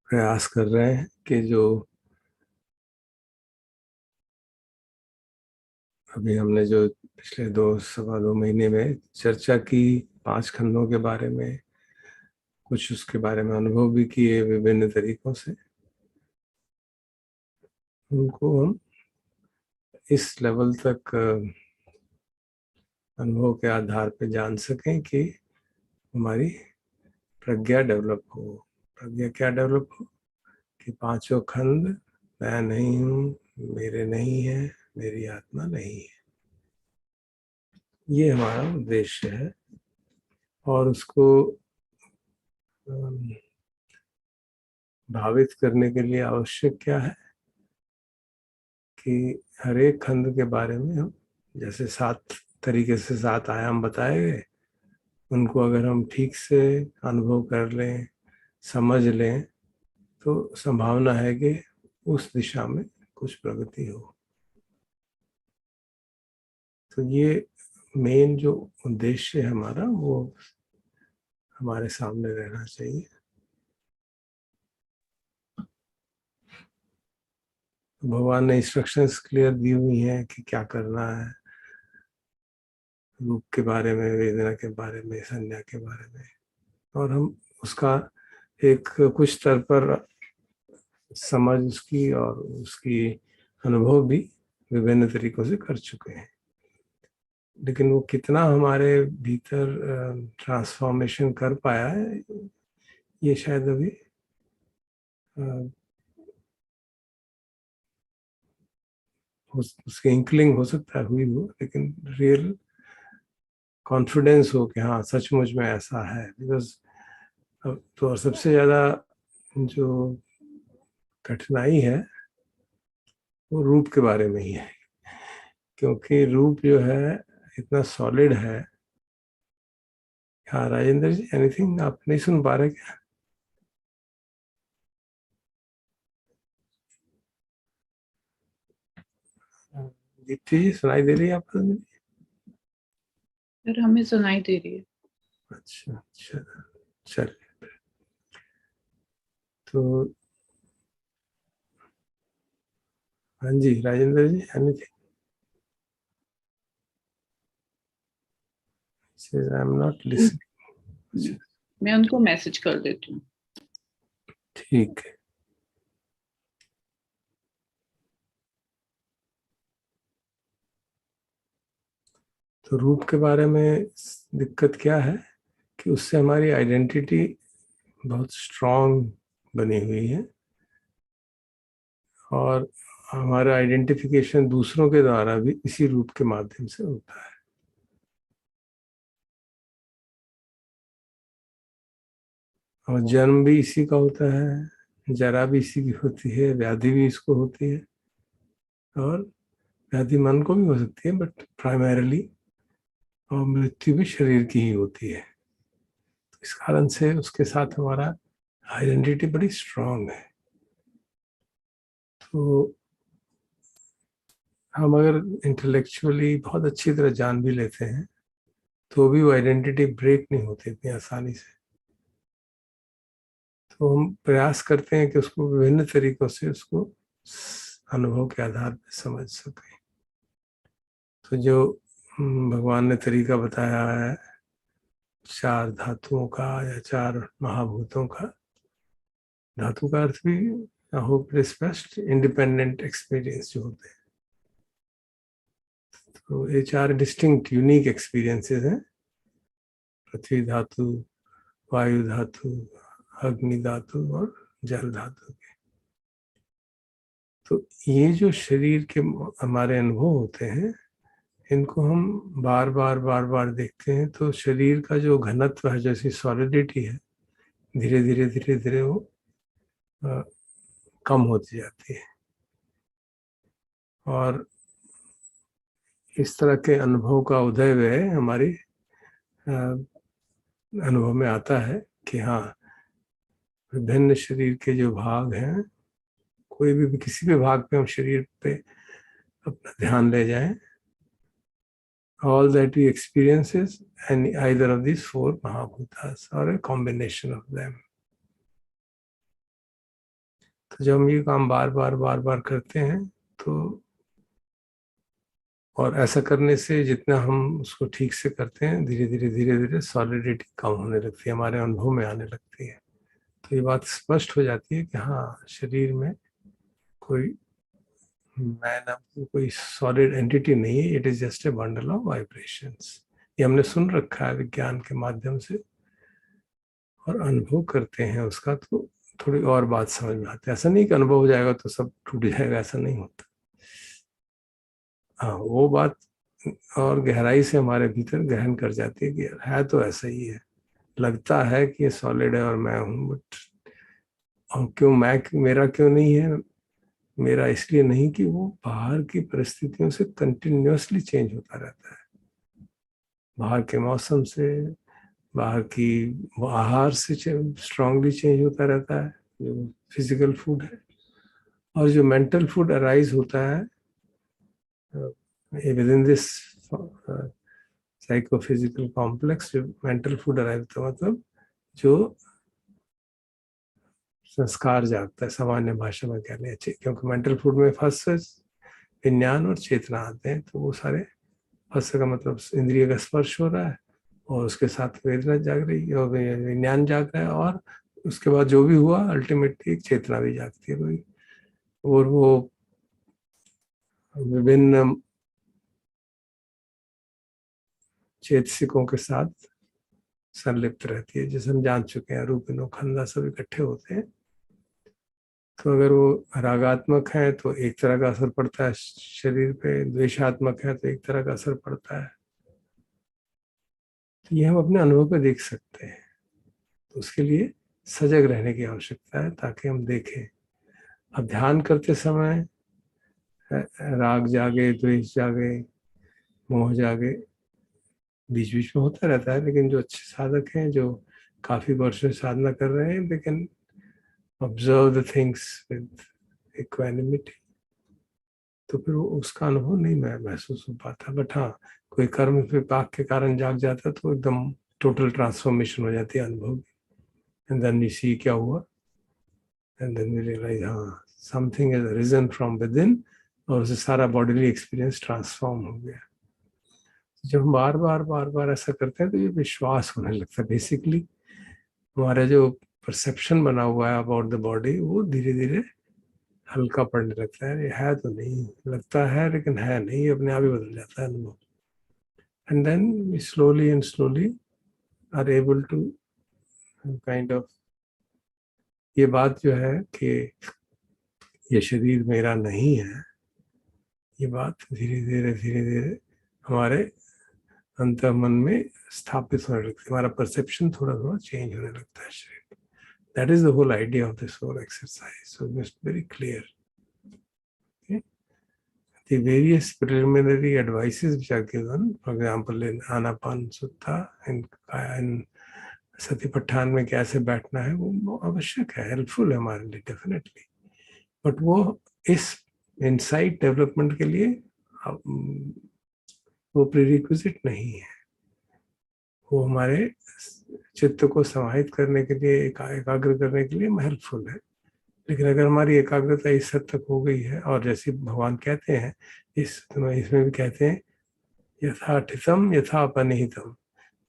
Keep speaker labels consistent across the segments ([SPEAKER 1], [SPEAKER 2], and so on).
[SPEAKER 1] प्रयास कर रहे हैं कि जो अभी हमने जो पिछले 2 सवा 2 महीने में चर्चा की 5 खंडों के बारे में, कुछ उसके बारे में अनुभव भी किए विभिन्न तरीकों से, उनको हम इस लेवल तक अनुभव के आधार पे जान सकें कि हमारी प्रज्ञा डेवलप हो। प्रज्ञा क्या डेवलप हो कि 5 खंड मैं नहीं हूँ, मेरे नहीं है, मेरी आत्मा नहीं है। ये हमारा उद्देश्य है। और उसको भावित करने के लिए आवश्यक क्या है कि हर एक खंड के बारे में हम जैसे 7 तरीके से 7 आयाम बताए गए, उनको अगर हम ठीक से अनुभव कर लें, समझ लें, तो संभावना है कि उस दिशा में कुछ प्रगति हो। तो ये मेन जो उद्देश्य है हमारा, वो हमारे सामने रहना चाहिए। भगवान ने इंस्ट्रक्शंस क्लियर दी हुई हैं कि क्या करना है, रूप के बारे में, वेदना के बारे में, संज्ञा के बारे में, और हम उसका एक कुछ स्तर पर समझ उसकी और उसकी अनुभव भी विभिन्न तरीकों से कर चुके हैं। लेकिन वो कितना हमारे भीतर ट्रांसफॉर्मेशन कर पाया है, ये शायद अभी उसकी इंकलिंग हो सकता है हुई हो, लेकिन रियल कॉन्फिडेंस हो कि हाँ सचमुच में ऐसा है। बिकॉज तो सबसे ज़्यादा जो कठिनाई है वो रूप के बारे में ही है, क्योंकि रूप जो है इतना सॉलिड है। हाँ राजेंद्र जी, एनीथिंग आप नहीं सुन पा रहे क्या? दीप्ति जी सुनाई दे रही है आपको?
[SPEAKER 2] सर हमें सुनाई दे रही है।
[SPEAKER 1] अच्छा अच्छा, चलिए। तो हाँ जी Rajendra ji, anything? I am not listening.
[SPEAKER 2] मैं उनको मैसेज कर देती हूँ।
[SPEAKER 1] ठीक है। तो रूप के बारे में दिक्कत क्या है कि उससे हमारी आइडेंटिटी बहुत स्ट्रांग बनी हुई है, और हमारा आइडेंटिफिकेशन दूसरों के द्वारा भी इसी रूप के माध्यम से होता है। और जन्म भी इसी का होता है, जरा भी इसी की होती है, व्याधि भी इसको होती है, और व्याधि मन को भी हो सकती है, बट प्राइमरीली और मृत्यु भी शरीर की ही होती है। तो इस कारण से उसके साथ हमारा आइडेंटिटी बड़ी स्ट्रांग है। तो हम अगर इंटेलेक्चुअली बहुत अच्छी तरह जान भी लेते हैं तो भी वो आइडेंटिटी ब्रेक नहीं होती इतनी आसानी से। तो हम प्रयास करते हैं कि उसको विभिन्न तरीकों से उसको अनुभव के आधार पर समझ सकें। तो जो भगवान ने तरीका बताया है 4 धातुओं का या 4 महाभूतों का, धातु का अर्थ भी होप स्पष्ट इंडिपेंडेंट एक्सपीरियंस जो होते हैं। तो ये 4 डिस्टिंक्ट यूनिक एक्सपीरियंसेस हैं, पृथ्वी धातु, वायु धातु, अग्नि धातु और जल धातु के। तो ये जो शरीर के हमारे अनुभव होते हैं, इनको हम बार बार बार बार देखते हैं, तो शरीर का जो घनत्व है, जैसी सॉलिडिटी है, धीरे धीरे धीरे धीरे वो कम होती जाती है। और इस तरह के अनुभव का उदय वे हमारी अनुभव में आता है कि हाँ विभिन्न शरीर के जो भाग हैं, कोई भी किसी भी भाग पे हम शरीर पे अपना ध्यान ले जाएं, all that we experience is either of these 4 Mahabhutas or a combination of them. तो जब हम ये काम बार बार करते हैं तो, और ऐसा करने से जितना हम उसको ठीक से करते हैं, धीरे धीरे सॉलिडिटी कम होने लगती है, हमारे अनुभव में आने लगती है। तो ये बात स्पष्ट हो जाती है कि हाँ, शरीर में कोई मैं नाम कोई सॉलिड एंटिटी नहीं है, it is just a bundle of vibrations. ये हमने सुन रखा है विज्ञान के माध्यम से, और अनुभव करते हैं उसका तो थोड़ी और बात समझ में आती है। ऐसा नहीं कि अनुभव हो जाएगा तो सब टूट जाएगा, ऐसा नहीं होता। हाँ, वो बात और गहराई से हमारे भीतर गहन कर जाती है कि है तो ऐसा ही है, लगता है कि ये सॉलिड है और मैं हूँ, बट और क्यों मैं, मेरा क्यों नहीं है? मेरा इसलिए नहीं कि वो बाहर की परिस्थितियों से कंटिन्यूअसली चेंज होता रहता है, बाहर के मौसम से, बाहर की वो आहार से स्ट्रांगली चेंज होता रहता है, जो फिजिकल फूड है। और जो मेंटल फूड अराइज होता है with in this psychophysical complex, जो मेंटल फूड अराइज होता है मतलब जो संस्कार जागता है, सामान्य भाषा में कह लें अच्छे, क्योंकि मेंटल फूड में फर्स्ट विज्ञान और चेतना आते हैं। तो वो सारे फर्स्ट का मतलब इंद्रिय का स्पर्श हो रहा है, और उसके साथ वेदना जाग रही है और विज्ञान जाग रहा है, और उसके बाद जो भी हुआ अल्टीमेटली एक चेतना भी जागती है कोई, और वो विभिन्न चेतसिकों के साथ संलिप्त रहती है, जैसे हम जान चुके हैं रूपिनो खंदा सब इकट्ठे होते हैं। तो अगर वो रागात्मक है तो एक तरह का असर पड़ता है शरीर पे, द्वेषात्मक है तो एक तरह का असर पड़ता है। तो ये हम अपने अनुभव पे देख सकते हैं। तो उसके लिए सजग रहने की आवश्यकता है ताकि हम देखें। अब ध्यान करते समय राग जागे, द्वेष जागे, मोह जागे, बीच बीच में होता रहता है, लेकिन जो अच्छे साधक हैं, जो काफी वर्षों से साधना कर रहे हैं, they can observe the things with equanimity. तो फिर वो उसका अनुभव नहीं मैं महसूस हो पाता। बट हाँ, कोई कर्म विपाक के कारण जाग जाता है तो एकदम टोटल ट्रांसफॉर्मेशन हो जाती है अनुभव की। एंड देन वी सी क्या हुआ, एंड देन वी रियलाइज हाँ, something has risen from within, और उससे सारा बॉडीली एक्सपीरियंस ट्रांसफॉर्म हो गया। जब हम बार बार ऐसा करते हैं तो ये विश्वास होने लगता है। बेसिकली हमारा जो परसेप्शन बना हुआ है अबाउट द बॉडी, वो धीरे धीरे हल्का पड़ने लगता है। ये है तो नहीं, लगता है लेकिन है नहीं, अपने आप ही बदल जाता है अनुभव। And then we slowly and slowly are able to kind of, ये बात जो है कि ये शरीर मेरा नहीं है, ये बात धीरे धीरे हमारे अंतर्मन में स्थापित होने लगती है। हमारा परसेप्शन थोड़ा थोड़ा चेंज होने लगता है शरीर। That is the whole idea of this whole exercise, so must very clear. The various preliminary advices which are given, for example in Anapan Sutta, in सतीपट्ठान में कैसे बैठना है, वो आवश्यक है, हेल्पफुल है हमारे लिए डेफिनेटली। बट वो इस इनसाइट डेवलपमेंट के लिए वो प्रीरिक्विजिट नहीं है। वो हमारे चित्त को समाहित करने के लिए, एकाग्र करने के लिए हेल्पफुल है। लेकिन अगर हमारी एकाग्रता इस हद तक हो गई है, और जैसे भगवान कहते हैं इसमें भी कहते हैं, यथाठितम यथापनिहितम,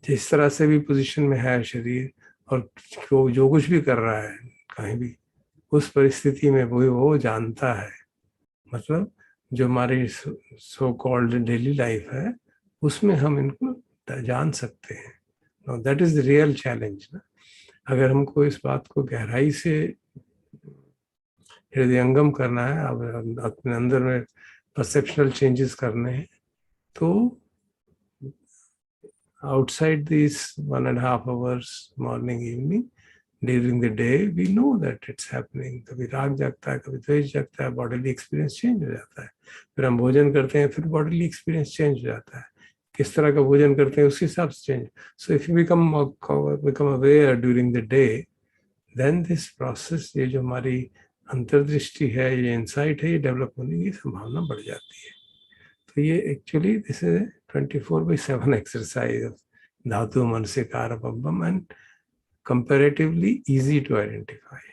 [SPEAKER 1] जिस तरह से भी पोजीशन में है शरीर, और जो कुछ भी कर रहा है कहीं भी, उस परिस्थिति में वो जानता है। मतलब जो हमारी सो कॉल्ड डेली लाइफ है, उसमें हम इनको जान सकते हैं। No, that is the real challenge ना। अगर हमको इस बात को गहराई से हृदयंगम करना है, अब अपने अंदर में परसेप्शनल चेंजेस करने हैं, तो outside these 1.5 hours morning evening during the day we know that it's happening। कभी राग जागता है, कभी द्वेष जागता है, बॉडीली एक्सपीरियंस चेंज हो जाता है। फिर हम भोजन करते हैं, फिर बॉडीली एक्सपीरियंस चेंज हो जाता है। किस तरह का भोजन करते हैं उसके हिसाब से change. So if you become aware during the day, then this process, ये जो हमारी अंतर्दृष्टि है, ये इंसाइट है, ये डेवलप होने की संभावना बढ़ जाती है। तो ये actually this is 24/7 exercise of Dhatu Manasikara Pabbam, and comparatively easy to identify.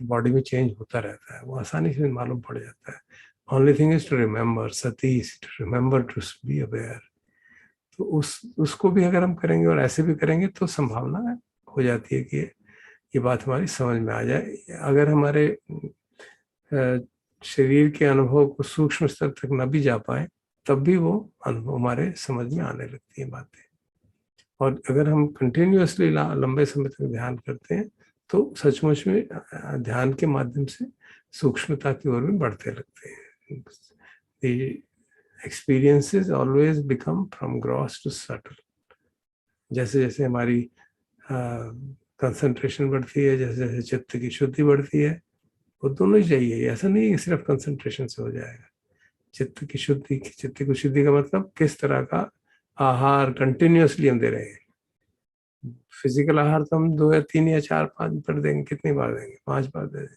[SPEAKER 1] Body में चेंज होता रहता है, वो आसानी से मालूम पड़ जाता है. Only thing is to remember Satish, to remember to be aware. तो उसको भी अगर हम करेंगे और ऐसे भी करेंगे तो संभावना हो जाती है कि ये बात हमारी समझ में आ जाए. अगर हमारे शरीर के अनुभव को सूक्ष्म स्तर तक न भी जा पाए तब भी वो अनुभव हमारे समझ में आने लगती है बातें. और अगर हम कंटिन्यूअसली लंबे समय तक ध्यान करते हैं तो सचमुच में ध्यान के माध्यम से सूक्ष्मता की ओर भी बढ़ते लगते हैं. The experiences always become from gross to subtle. जैसे जैसे हमारी कंसंट्रेशन बढ़ती है, जैसे जैसे चित्त की शुद्धि बढ़ती है, वो दोनों ही चाहिए. ऐसा नहीं है कि सिर्फ कंसंट्रेशन से हो जाएगा. चित्त की शुद्धि का मतलब किस तरह का आहार कंटिन्यूअसली हम दे रहे हैं. फिजिकल आहार तो हम 2 या 3 या 4 5 बार देंगे, कितनी बार देंगे, 5 बार दे देंगे.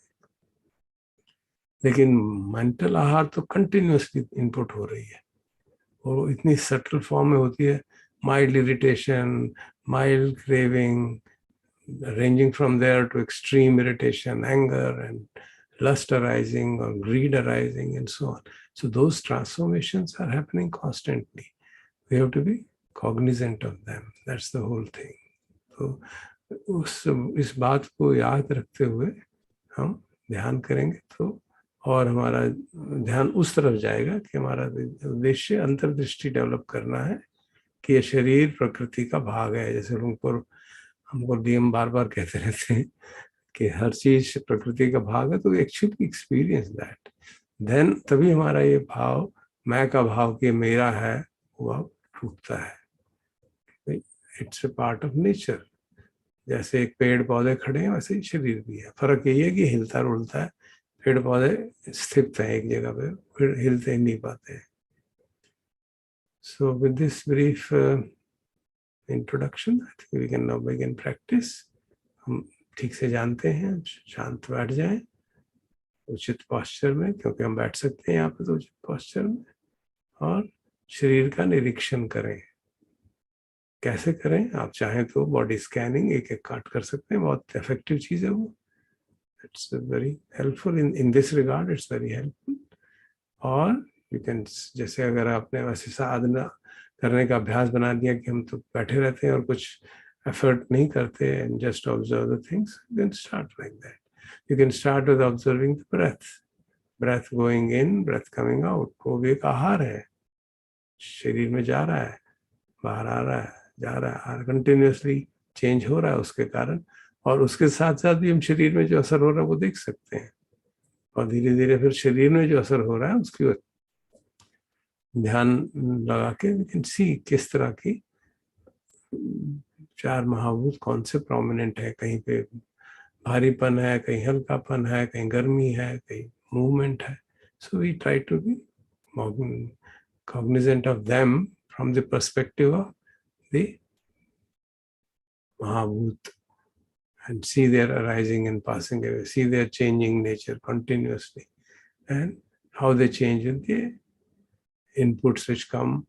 [SPEAKER 1] लेकिन मेंटल आहार तो कंटिन्यूअसली इनपुट हो रही है, और इतनी सटल फॉर्म में होती है. Mild irritation, mild craving, ranging from there to extreme irritation, anger, and lust arising or greed arising, and so on. So those transformations are happening constantly. We have to be cognizant of them. That's the whole thing. तो इस बात को याद रखते हुए हम ध्यान करेंगे तो, और हमारा ध्यान उस तरफ जाएगा कि हमारा उद्देश्य अंतर्दृष्टि डेवलप करना है कि ये शरीर प्रकृति का भाग है. जैसे हमको डीएम बार बार कहते रहते हैं कि हर चीज प्रकृति का भाग है, तो एक्चुअली एक्सपीरियंस दैट. देन तभी हमारा ये भाव, मैं का भाव कि मेरा है, वो टूटता है. It's a part of nature. जैसे एक पेड़ पौधे खड़े हैं वैसे ही शरीर भी है. फर्क यही है कि हिलता रुलता है. पेड़ पौधे स्थित हैं एक जगह पे, फिर हिलते ही नहीं पाते. So with this brief introduction, I think we can now begin practice. हम ठीक से जानते हैं, शांत बैठ जाएं उचित पोस्चर में, क्योंकि हम बैठ सकते हैं यहाँ पे तो उचित पोस्चर में. और शरीर का निरीक्षण करें. कैसे करें? आप चाहें तो बॉडी स्कैनिंग एक एक काट कर सकते हैं, बहुत इफेक्टिव चीज़ है वो. It's very helpful in this regard, it's very helpful. और यू कैन, जैसे अगर आपने वैसे साधना करने का अभ्यास बना दिया कि हम तो बैठे रहते हैं और कुछ एफर्ट नहीं करते and just observe the things, you can start like that. You can start with observing the breath. Breath going in, breath coming out. वो भी एक आहार है, शरीर में जा रहा है, बाहर आ रहा है, जा रहा है, कंटिन्यूअसली चेंज हो रहा है उसके कारण. और उसके साथ साथ भी हम शरीर में जो असर हो रहा है वो देख सकते हैं. और धीरे धीरे फिर शरीर में जो असर हो रहा है उसकी ध्यान लगा के वी कैन सी किस तरह की 4 महाभूत कौन से प्रोमिनेंट है. कहीं पे भारीपन है, कहीं हल्कापन है, कहीं गर्मी है, कहीं मूवमेंट है. So we try to be cognizant of them from the perspective of the Mahabhut, and see their arising and passing away, see their changing nature continuously, and how they change with the inputs which come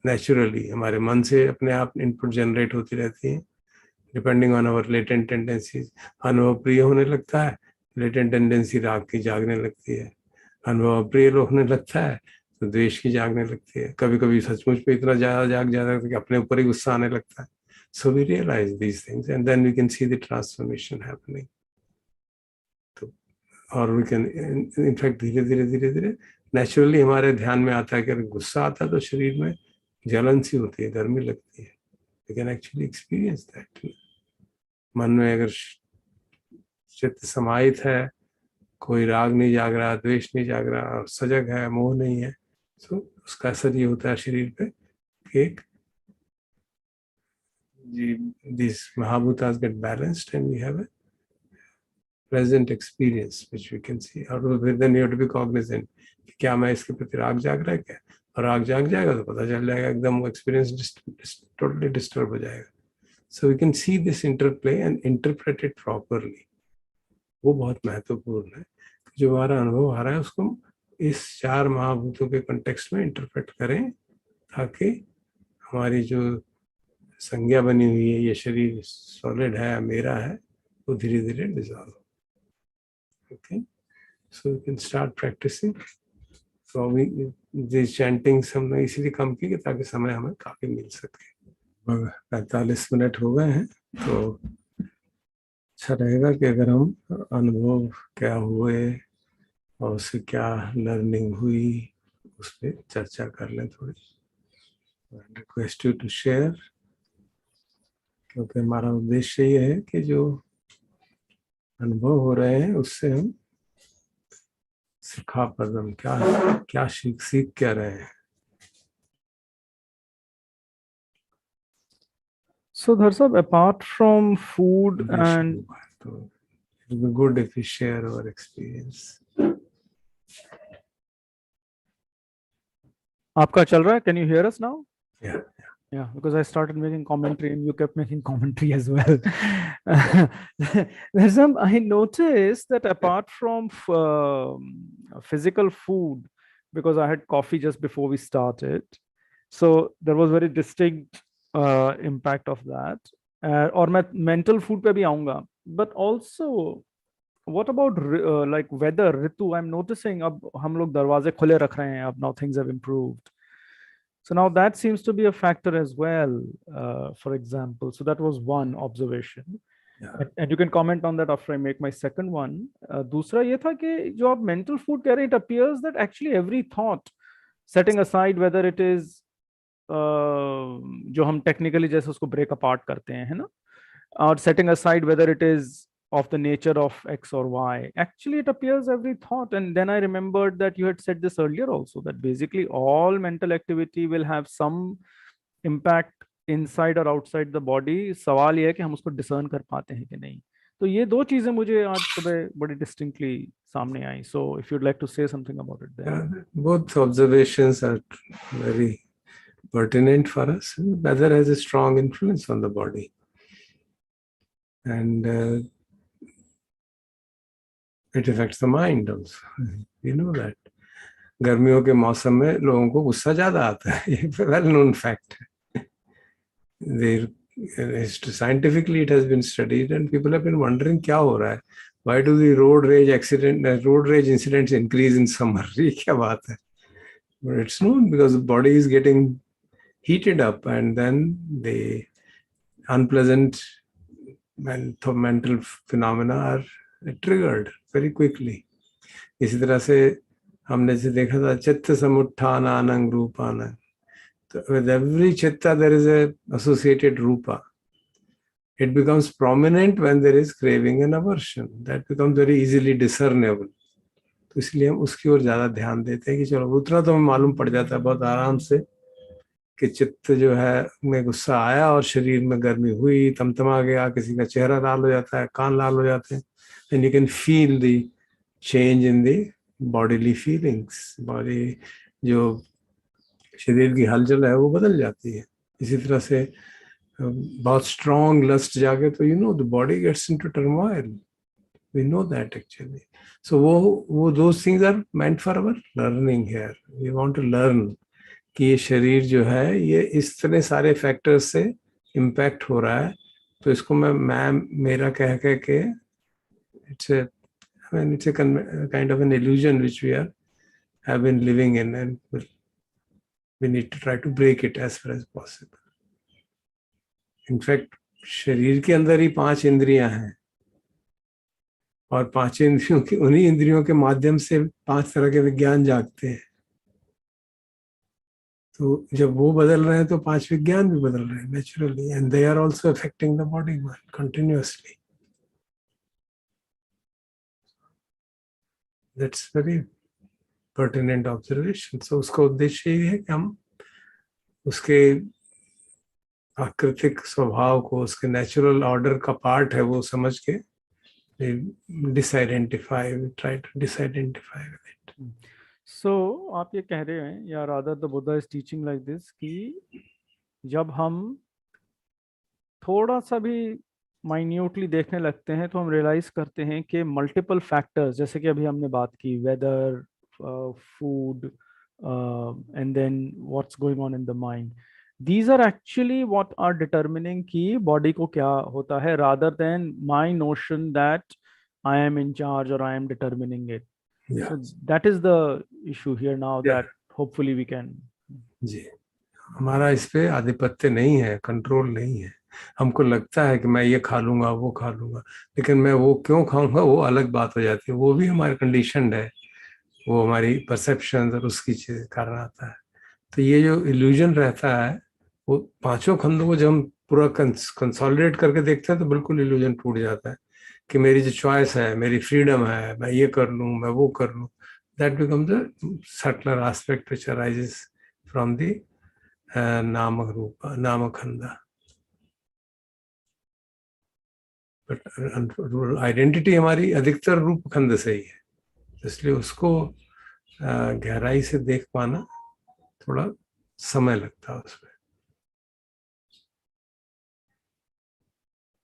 [SPEAKER 1] naturally. हमारे मन से अपने आप input generate होती रहती हैं depending on our latent tendencies. अनुभव प्रिय होने लगता है, लेटेंट टेंडेंसी राग की जागने लगती है. अनुभव अप्रिय होने लगता है तो द्वेष की जागने लगती है. कभी कभी सचमुच पे इतना ज्यादा जाग जाता है कि अपने ऊपर ही गुस्सा आने लगता है. So we realize these things and then we can see the transformation happening. तो और we can in fact धीरे धीरे नेचुरली हमारे ध्यान में आता है कि अगर गुस्सा आता है तो शरीर में जलन सी होती है, गर्मी लगती है. We can actually experience that. मन में अगर चित्त समाहित है, कोई राग नहीं जाग रहा, द्वेष नहीं जाग रहा, और सजग है, मोह नहीं है, तो उसका असर ये होता है शरीर पे कि एक these Mahabhutas get balanced and we have a pleasant experience which we can see. और then you have to be cognizant कि क्या मैं इसके प्रति राग जाग रहा है क्या. और राग जाग जाएगा तो पता चल जाएगा, एकदम एक्सपीरियंस टोटली डिस्टर्ब हो जाएगा. So we can see this interplay and interpret it properly. वो बहुत महत्वपूर्ण है. जो हमारा अनुभव आ रहा है उसको इस 4 महाभूतों के कॉन्टेक्स्ट में इंटरप्रेट करें, ताकि हमारी जो संज्ञा बनी हुई है ये शरीर सॉलिड है, मेरा है, वो धीरे धीरे डिसॉल्व हो. Okay, so you can start practicing. So these chantings हमने इसीलिए कम की कि ताकि समय हमें काफी मिल सके। 45 मिनट हो गए हैं, तो अच्छा रहेगा कि अगर हम अनुभव क्या हुए और उससे क्या लर्निंग हुई उस पर चर्चा कर लें थोड़ी। रिक्वेस्ट यू टू शेयर, क्योंकि हमारा उद्देश्य ये है कि जो अनुभव हो रहे हैं उससे हम सिखा पदम क्या सीख क्या रहे हैं।
[SPEAKER 3] So Dharsab, apart from food and
[SPEAKER 1] तो it will be good if we share our experience.
[SPEAKER 3] आपका चल रहा है? Can you hear us now?
[SPEAKER 1] Yeah.
[SPEAKER 3] Yeah, because I started making commentary and you kept making commentary as well. There's some, I noticed that apart from physical food, because I had coffee just before we started, so there was very distinct impact of that. और मैं mental food पे भी आऊँगा, but also what about like weather, Ritu? I'm noticing अब हम लोग दरवाजे खुले रख रहे हैं, अब now things have improved. So now that seems to be a factor as well, for example. So that was one observation.
[SPEAKER 1] Yeah.
[SPEAKER 3] And you can comment on that after I make my second one. दूसरा ये था कि जो आप mental food कह रहे हैं, it appears that actually every thought, setting aside whether it is जो हम technically जैसे उसको break apart करते हैं, है ना? Or setting aside whether it is of the nature of X or Y. Actually, it appears every thought. And then I remembered that you had said this earlier also, that basically all mental activity will have some impact inside or outside the body. सवाल ये है कि हम उसको discern कर पाते हैं कि नहीं. तो ये दो चीजें मुझे आज सुबह बड़ी distinctly सामने आई. So if you'd like to say something about it then.
[SPEAKER 1] Yeah, both observations are very pertinent for us. Weather has a strong influence on the body. And it affects the mind also. You know that. गर्मियों के मौसम में लोगों को गुस्सा ज्यादा आता है, ये वेल नोन फैक्ट है. Scientifically it has been studied and people have been wondering क्या हो रहा है. Why do the road rage incidents increase in summer? ये क्या बात है? But it's known because the body is getting heated up and then the unpleasant mental phenomena are triggered very quickly. इसी तरह से हमने से देखा था चित्त समुत्थानानं रूपानं. With every chitta there is a associated rupa. It becomes prominent when there is craving and aversion. That becomes very easily discernible. तो इसलिए हम उसकी ओर ज्यादा ध्यान देते हैं कि चलो उतना तो हमें मालूम पड़ जाता है बहुत आराम से कि चित्त जो है में गुस्सा आया और शरीर में गर्मी हुई, तमतमा गया, किसी का चेहरा लाल हो जाता है, कान लाल हो जाते हैं. And you can feel the change in the bodily feelings. Body जो शरीर की हलचल है वो बदल जाती है. इसी तरह से बहुत स्ट्रॉन्ग लस्ट जागे तो you know the body gets into turmoil. We know that actually. So वो those things are meant for our learning here. We want to learn कि ये शरीर जो है ये इस तरह सारे फैक्टर्स से इम्पैक्ट हो रहा है. तो इसको मैं मेरा कह के it's a kind of an illusion which we have been living in, and we need to try to break it as far as possible. In fact, शरीर के अंदर ही 5 इंद्रियां हैं और 5 इंद्रियों के उन्हीं इंद्रियों के माध्यम से 5 तरह के विज्ञान जागते हैं. तो जब वो बदल रहे हैं तो 5 विज्ञान भी बदल रहे हैं naturally, and they are also affecting the body continuously. That's very pertinent observation. So उसका उद्देश्य ये है कि हम उसके प्राकृतिक स्वभाव को, उसके नेचुरल ऑर्डर का पार्ट है वो समझ के disidentify, try to disidentify with it.
[SPEAKER 3] So आप ये कह रहे हैं या rather the Buddha is teaching like this कि जब हम थोड़ा सा भी माइन्यूटली देखने लगते हैं तो हम रियलाइज करते हैं कि मल्टीपल फैक्टर्स, जैसे कि अभी हमने बात की weather, food and then what's going on in the mind, these are actually what are determining कि बॉडी को क्या होता है, rather than my notion that I am in charge or I am determining it.
[SPEAKER 1] Yeah.
[SPEAKER 3] So that is the issue here now
[SPEAKER 1] Yeah.
[SPEAKER 3] that hopefully we can.
[SPEAKER 1] जी, हमारा इस पे आधिपत्य नहीं है, कंट्रोल नहीं है। हमको लगता है कि मैं ये खा लूंगा, वो खा लूंगा, लेकिन मैं वो क्यों खाऊंगा वो अलग बात हो जाती है। वो भी हमारे कंडीशनड है, वो हमारी परसेप्शन और उसकी चीज कारण आता है। तो ये जो इल्यूजन रहता है, वो पांचों खंडों को जब हम पूरा कंसोलिडेट करके देखते हैं तो बिल्कुल इल्यूजन टूट जाता है कि मेरी जो चॉइस है, मेरी फ्रीडम है, मैं ये कर लूँ, मैं वो कर लूँ। That becomes the subtler aspect which arises from the नाम रूप नाम खंडा। बट आइडेंटिटी हमारी अधिकतर रूप खंड से ही है, इसलिए उसको गहराई से देख पाना थोड़ा समय लगता है उसमें।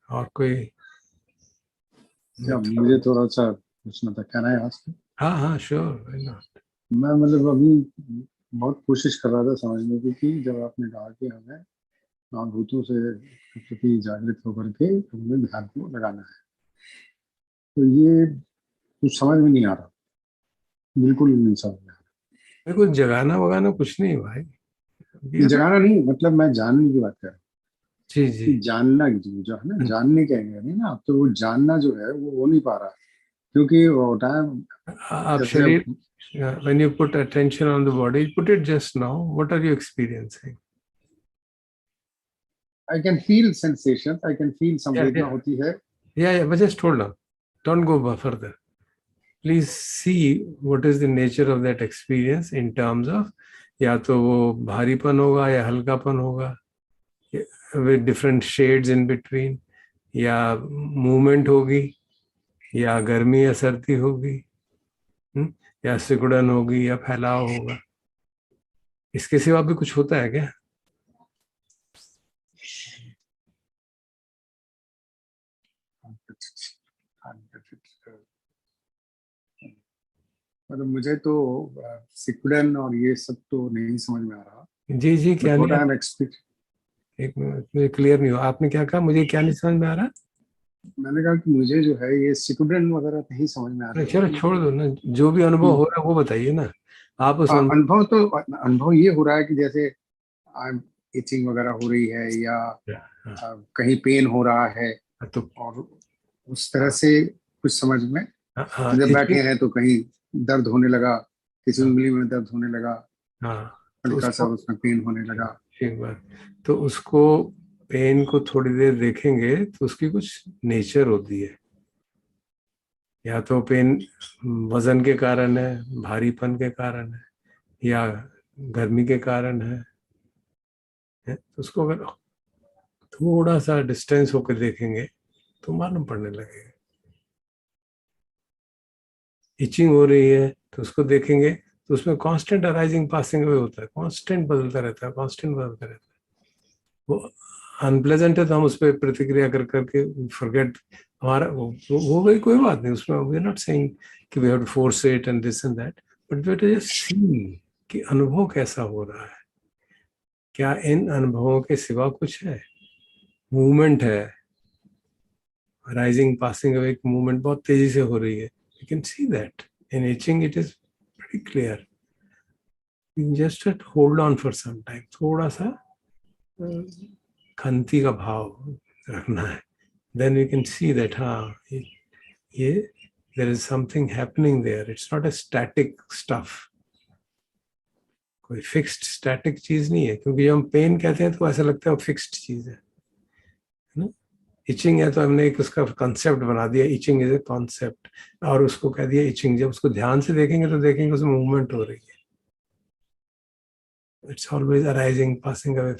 [SPEAKER 1] और कोई?
[SPEAKER 4] मुझे थोड़ा सा पूछना था, कैन आई आस्क?
[SPEAKER 1] हाँ हाँ श्योर, व्हाई नॉट।
[SPEAKER 4] मैं मतलब अभी बहुत कोशिश कर रहा था समझने की कि जब आपने कहा कि हमें महाभूतों से प्रति जागृत होकर के हमें ध्यान को लगाना है, तो ये कुछ समझ में नहीं आ रहा, बिल्कुल नहीं समझ में आ रहा।
[SPEAKER 1] मेरे को जगाना वगाना कुछ नहीं भाई,
[SPEAKER 4] ये जगाना नहीं, मतलब मैं जानने की बात कर रहा हूँ।
[SPEAKER 1] जी
[SPEAKER 4] कि
[SPEAKER 1] जी।
[SPEAKER 4] जानना जो है ना, जानने कहेंगे नहीं ना, तो वो जानना जो है वो हो नहीं पा रहा, क्योंकि वो टाइम
[SPEAKER 1] आप शरीर, when you put attention on the body, put it just now, what are you experiencing?
[SPEAKER 4] I can feel sensations, I can feel
[SPEAKER 1] Yeah,
[SPEAKER 4] संवेदना
[SPEAKER 1] yeah.
[SPEAKER 4] होती है।
[SPEAKER 1] Yeah, but just hold on, don't go further. Please see what is the nature of that experience in terms of, या तो वो भारीपन होगा या हल्कापन होगा, with different shades in between, या मूवमेंट होगी, या गर्मी या सर्दी होगी, या सिकुड़न होगी या फैलाव होगा। इसके सिवा भी कुछ होता है क्या?
[SPEAKER 4] मतलब मुझे तो सिकुड़न और ये सब तो नहीं समझ में आ रहा।
[SPEAKER 1] जी जी, क्या
[SPEAKER 4] What
[SPEAKER 1] नहीं?
[SPEAKER 4] I'm expect-
[SPEAKER 1] एक मिनट, मुझे क्लियर नहीं हुआ, आपने क्या कहा? मुझे क्या नहीं समझ में आ रहा?
[SPEAKER 4] मैंने कहा कि मुझे जो है ये सिकुड़न वगैरह नहीं समझ में आ रहा।
[SPEAKER 1] चलो छोड़ दो ना, जो भी अनुभव हो रहा है वो बताइए ना आप। उस
[SPEAKER 4] अनुभव ये हो रहा है कि जैसे इचिंग वगैरह हो रही है या कहीं पेन हो रहा है,
[SPEAKER 1] तो
[SPEAKER 4] और उस तरह से कुछ समझ में, जब बैठे हैं तो कहीं दर्द होने लगा, किसी उंगली में दर्द होने लगा, हल्का सा उसमें पेन होने लगा।
[SPEAKER 1] ठीक बात। तो उसको पेन को थोड़ी देर देखेंगे तो उसकी कुछ नेचर होती है। या तो पेन वजन के कारण है, भारीपन के कारण है, या गर्मी के कारण है। तो उसको अगर थोड़ा सा डिस्टेंस होकर देखेंगे तो मालूम पड़ने लगेगा। इचिंग हो रही है तो उसको देखेंगे तो उसमें कांस्टेंट अराइजिंग पासिंग अवे होता है, कांस्टेंट बदलता रहता है, कांस्टेंट बदलता रहता है। वो अनप्लेजेंट है तो हम उस पर प्रतिक्रिया कर करके फॉरगेट हमारा वो गई, कोई बात नहीं उसमें। वी आर नॉट सेइंग कि we have to force it and this and that, but we have to just see कि अनुभव कैसा हो रहा है, क्या इन अनुभवों के सिवा कुछ है। मूवमेंट है, राइजिंग पासिंग अवे मूवमेंट बहुत तेजी से हो रही है, you can see that. In itching it is very clear. Just hold on for some time, थोड़ा सा खंती का भाव रखना है, then you can see that there is something happening there. It's not a static stuff. कोई fixed static चीज नहीं है, क्योंकि जब हम पेन कहते हैं तो ऐसा लगता है वो फिक्स्ड चीज है ना। इचिंग है तो हमने एक उसका कॉन्सेप्ट बना दिया, इचिंग इज ए कॉन्सेप्ट, और उसको कह दिया इचिंग। जब उसको ध्यान से देखेंगे तो देखेंगे उसमें मूवमेंट हो रही है। It's always arising, passing away,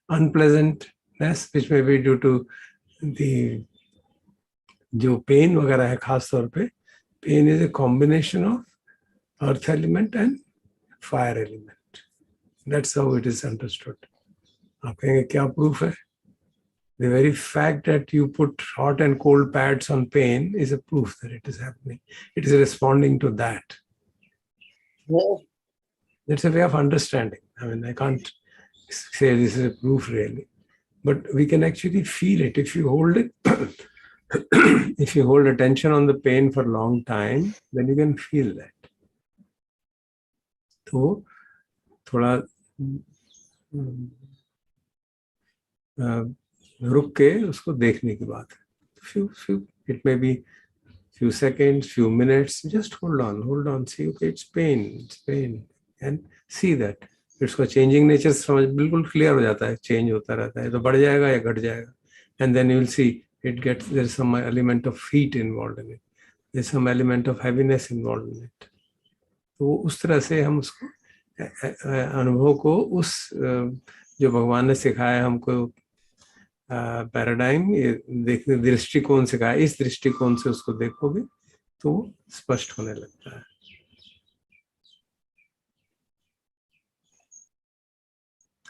[SPEAKER 1] unpleasantness which may be due to the जो पेन वगैरह है। खास तौर पे pain is a combination of earth element and fire element, that's how it is understood. आप कहेंगे क्या प्रूफ है? The very fact that you put hot and cold pads on pain is a proof that it is happening. It is responding to that. That's a way of understanding. I mean, I can't say this is a proof really, but we can actually feel it. If you hold it if you hold attention on the pain for a long time, then you can feel that. तो थोड़ा रुक के उसको देखने की बात है. It may be few seconds, few minutes. Just hold on. See, okay, it's pain, and see that. इसका changing nature समझ बिल्कुल clear हो जाता है. Change होता रहता है. तो बढ़ जाएगा या घट जाएगा. And then you will see there's some element of heat involved in it. There's some element of heaviness involved in it. तो उस तरह से हम उसको अनुभव को उस जो भगवान ने सिखाया हमको पैराडाइम, ये देखने दृष्टिकोण सिखाया, इस दृष्टिकोण से उसको देखोगे तो स्पष्ट होने लगता है.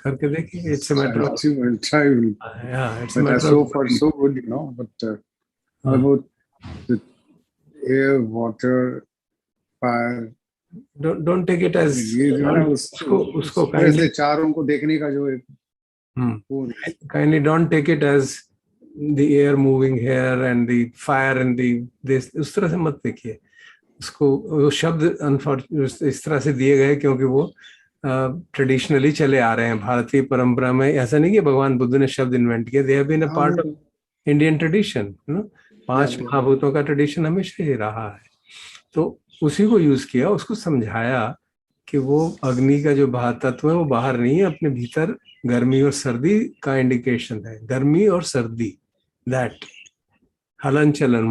[SPEAKER 1] करके देखिए. It's a matter of
[SPEAKER 4] it's a matter so far so good, you know, but about the air, water, fire,
[SPEAKER 1] don't take it as
[SPEAKER 4] ये जो है उसको ऐसे चारों को देखने का जो एक
[SPEAKER 1] kindly don't take it as the air moving here and the fire and the this. उस तरह से मत देखिए उसको. वो शब्द इस तरह से दिए गए क्योंकि वो ट्रेडिशनली चले आ रहे हैं भारतीय परंपरा में. ऐसा नहीं कि भगवान बुद्ध ने शब्द इन्वेंट किए. They have been a part of Indian tradition. You know, 5 महाभूतों का ट्रेडिशन हमेशा ही रहा है. तो उसी को यूज किया, उसको समझाया कि वो अग्नि का जो बाहर तत्व है वो बाहर नहीं है, अपने भीतर गर्मी और सर्दी का इंडिकेशन है. गर्मी और सर्दी, दैट हलन चलन,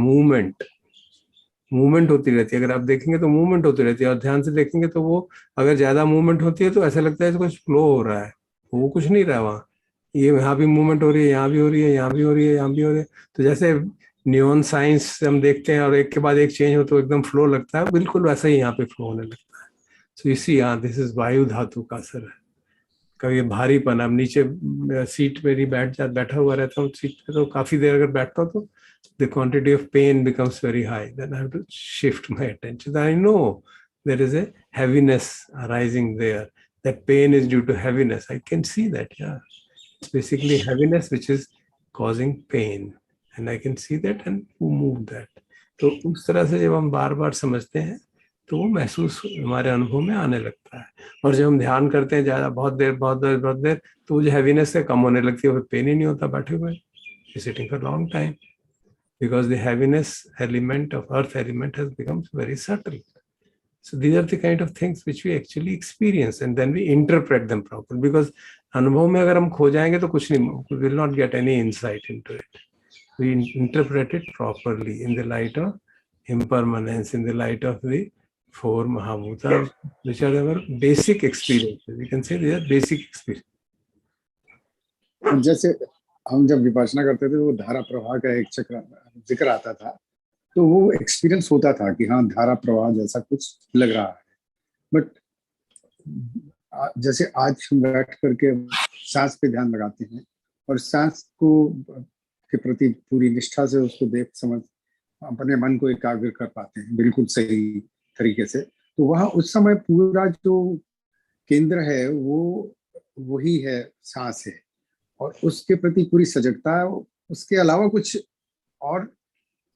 [SPEAKER 1] मूवमेंट होती रहती है. अगर आप देखेंगे तो मूवमेंट होती रहती है, और ध्यान से देखेंगे तो वो अगर ज्यादा मूवमेंट होती है तो ऐसा लगता है कुछ फ्लो हो रहा है. वो कुछ नहीं रहा वहाँ. ये यहाँ भी मूवमेंट हो रही है, यहाँ भी हो रही है, यहाँ भी हो रही है, यहाँ भी हो रही है. तो जैसे न्यून साइंस हम देखते हैं और एक के बाद एक चेंज हो तो एकदम फ्लो लगता है, बिल्कुल वैसा ही यहाँ पे फ्लो होने लगता है. सो इसी यहाँ दिस इज वायु धातु का असर है. कभी भारीपन, अब नीचे सीट मेरी बैठा हुआ रहता हूँ सीट पे, तो काफी देर अगर बैठता हूँ तो the quantity of pain becomes very high. Then I have to shift my attention. I know there is a heaviness arising there. That pain is due to heaviness. I can see that. Yeah, it's basically heaviness which is causing pain, and I can see that and move that. तो उस तरह से जब हम बार बार समझते हैं तो वो महसूस हमारे अनुभव में आने लगता है. और जब हम ध्यान करते हैं ज़्यादा, बहुत देर, तो वो जो हैवीनेस है कम होने लगती है. फिर पेन ही नहीं होता बैठे हुए. Sitting for long time, because the heaviness element of earth element has become very subtle. So these are the kind of things which we actually experience, and then we interpret them properly. Because अनुभव में अगर हम खो जाएंगे तो कुछ नहीं, we will not get any insight into it. We interpret it properly in the light of impermanence, in the light of the 4 Mahabhutas, which are our basic experiences. We can say they are basic experiences.
[SPEAKER 4] जैसे हम जब विपासना करते थे वो धारा प्रवाह का एक जिक्र आता था, तो वो एक्सपीरियंस होता था कि हाँ धारा प्रवाह जैसा कुछ लग रहा है. बट जैसे आज हम बैठ करके सांस पे ध्यान लगाते हैं और सांस को के प्रति पूरी निष्ठा से उसको देख समझ अपने मन को एकाग्र कर पाते हैं बिल्कुल सही तरीके से, तो वहाँ उस समय पूरा जो केंद्र है वो वही है, सांस है, और उसके प्रति पूरी सजगता है. उसके अलावा कुछ और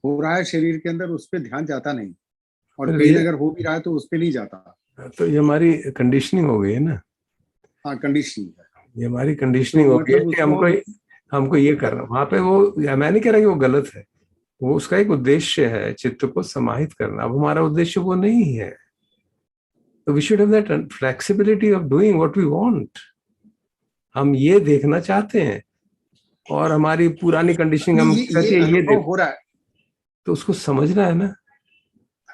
[SPEAKER 4] हो रहा है शरीर के अंदर, उस पर ध्यान जाता नहीं, और पेन अगर हो भी रहा है तो उस पर नहीं जाता. तो
[SPEAKER 1] ये हमारी कंडीशनिंग हो गई है ना.
[SPEAKER 4] हाँ, कंडीशनिंग है.
[SPEAKER 1] ये हमारी कंडीशनिंग हो गई है कि हमको ये करना. वहाँ पे वो, मैं नहीं कह रहा कि वो गलत है, वो उसका एक उद्देश्य है, चित्त को समाहित करना. अब हमारा उद्देश्य वो नहीं है. तो we should have that flexibility of doing what we want. हम ये देखना चाहते हैं और हमारी पुरानी कंडीशनिंग हम कहते हैं ये
[SPEAKER 4] हो रहा है,
[SPEAKER 1] तो उसको समझना है ना.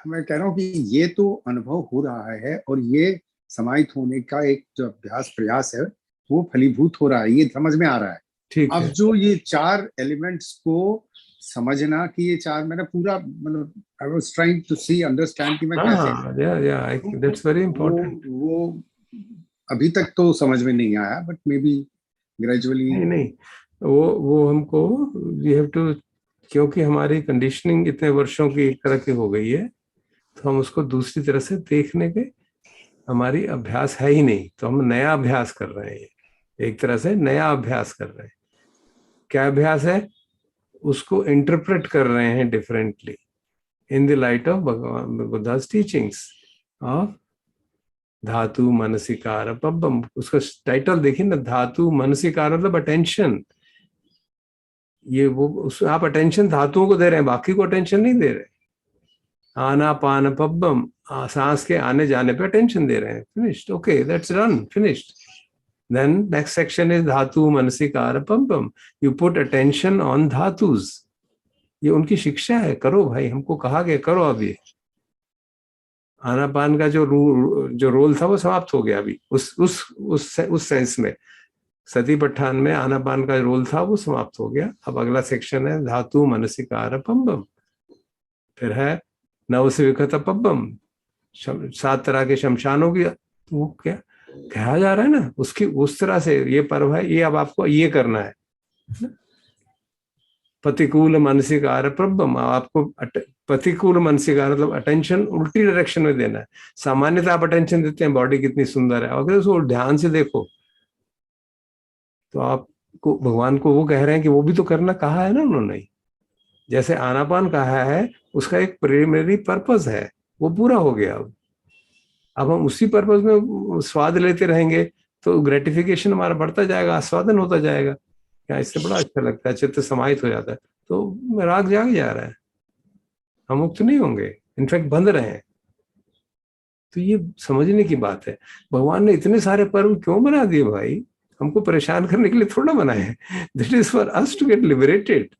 [SPEAKER 4] मैं कह रहा हूँ कि ये तो अनुभव हो रहा है और ये समाहित होने का एक जो अभ्यास प्रयास है वो फलीभूत हो रहा है, ये समझ में आ रहा है.
[SPEAKER 1] ठीक
[SPEAKER 4] अब
[SPEAKER 1] है.
[SPEAKER 4] जो ये 4 एलिमेंट्स को समझना कि ये 4, मैंने पूरा मतलब I was trying to see understand कि मैं कैसे,
[SPEAKER 1] दैट्स वेरी इंपॉर्टेंट.
[SPEAKER 4] वो अभी तक तो समझ में नहीं आया, बट मे बी ग्रेजुअली.
[SPEAKER 1] नहीं, वो हमको वी हैव टू, क्योंकि हमारी कंडीशनिंग इतने वर्षों की एक तरह की हो गई है, तो हम उसको दूसरी तरह से देखने के हमारी अभ्यास है ही नहीं. तो हम नया अभ्यास कर रहे हैं, एक तरह से नया अभ्यास कर रहे हैं. क्या अभ्यास है? उसको इंटरप्रेट कर रहे हैं differently in the light of भगवान बुद्धा's टीचिंग्स ऑफ धातु मनसिकार पब्बम। उसका टाइटल देखिए ना, धातु मनसिकार मतलब अटेंशन। ये वो आप अटेंशन धातुओं को दे रहे हैं, बाकी को अटेंशन नहीं दे रहे। आना पान पब्बम, सांस के आने जाने पे अटेंशन दे रहे हैं। Finished, okay, that's done, finished. Then next section is dhatu manasikara pampam. You put attention on dhatus. ये उनकी शिक्षा है, करो भाई, हमको कहा गया करो। अभी आनापान का जो रोल था वो समाप्त हो गया अभी उस सेंस में। सती पठान में आनापान का रोल था वो समाप्त हो गया। अब अगला सेक्शन है धातु मनसिकार पब्बम। फिर है नवसिविकत पब्बम, 7 तरह के शमशानों की वो क्या कहा जा रहा है ना, उसकी उस तरह से ये पर्व है, ये अब आपको ये करना है। प्रतिकूल मानसिकार प्रबम, आपको प्रतिकूल मानसिकार मतलब अटेंशन उल्टी डायरेक्शन में देना है। सामान्यतः आप अटेंशन देते हैं बॉडी कितनी सुंदर है, अगर उसको ध्यान से देखो तो आपको भगवान को वो कह रहे हैं कि वो भी तो करना कहा है ना उन्होंने। जैसे आनापान कहा है उसका एक प्राइमरी पर्पस है, वो पूरा हो गया। अब हम उसी पर्पस में स्वाद लेते रहेंगे तो ग्रेटिफिकेशन हमारा बढ़ता जाएगा, आस्वादन होता जाएगा। क्या इससे बड़ा अच्छा लगता है, चित्त समाहित हो जाता है, तो राग जाग जा रहा है, हम मुक्त नहीं होंगे, इनफैक्ट बंध रहे हैं। तो ये समझने की बात है। भगवान ने इतने सारे पर्व क्यों बना दिए भाई? हमको परेशान करने के लिए थोड़ा बनाए हैं। This is for us to get liberated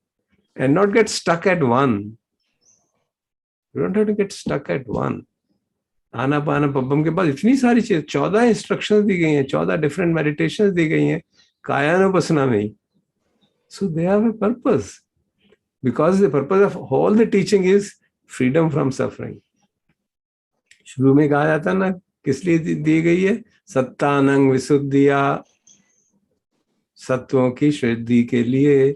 [SPEAKER 1] and not get stuck at one. You don't have to get stuck at one. Anapana Pabbam के बाद इतनी सारी चीज, 14 इंस्ट्रक्शंस दी गई हैं, 14 डिफरेंट मेडिटेशंस दी गई हैं कायानुपसना में। So they have a purpose, because the purpose of all the teaching is freedom from suffering. शुरू में कहा जाता ना किस लिए दी गई है? सत्तानंग विशुद्धिया, सत्वों की शुद्धि के लिए।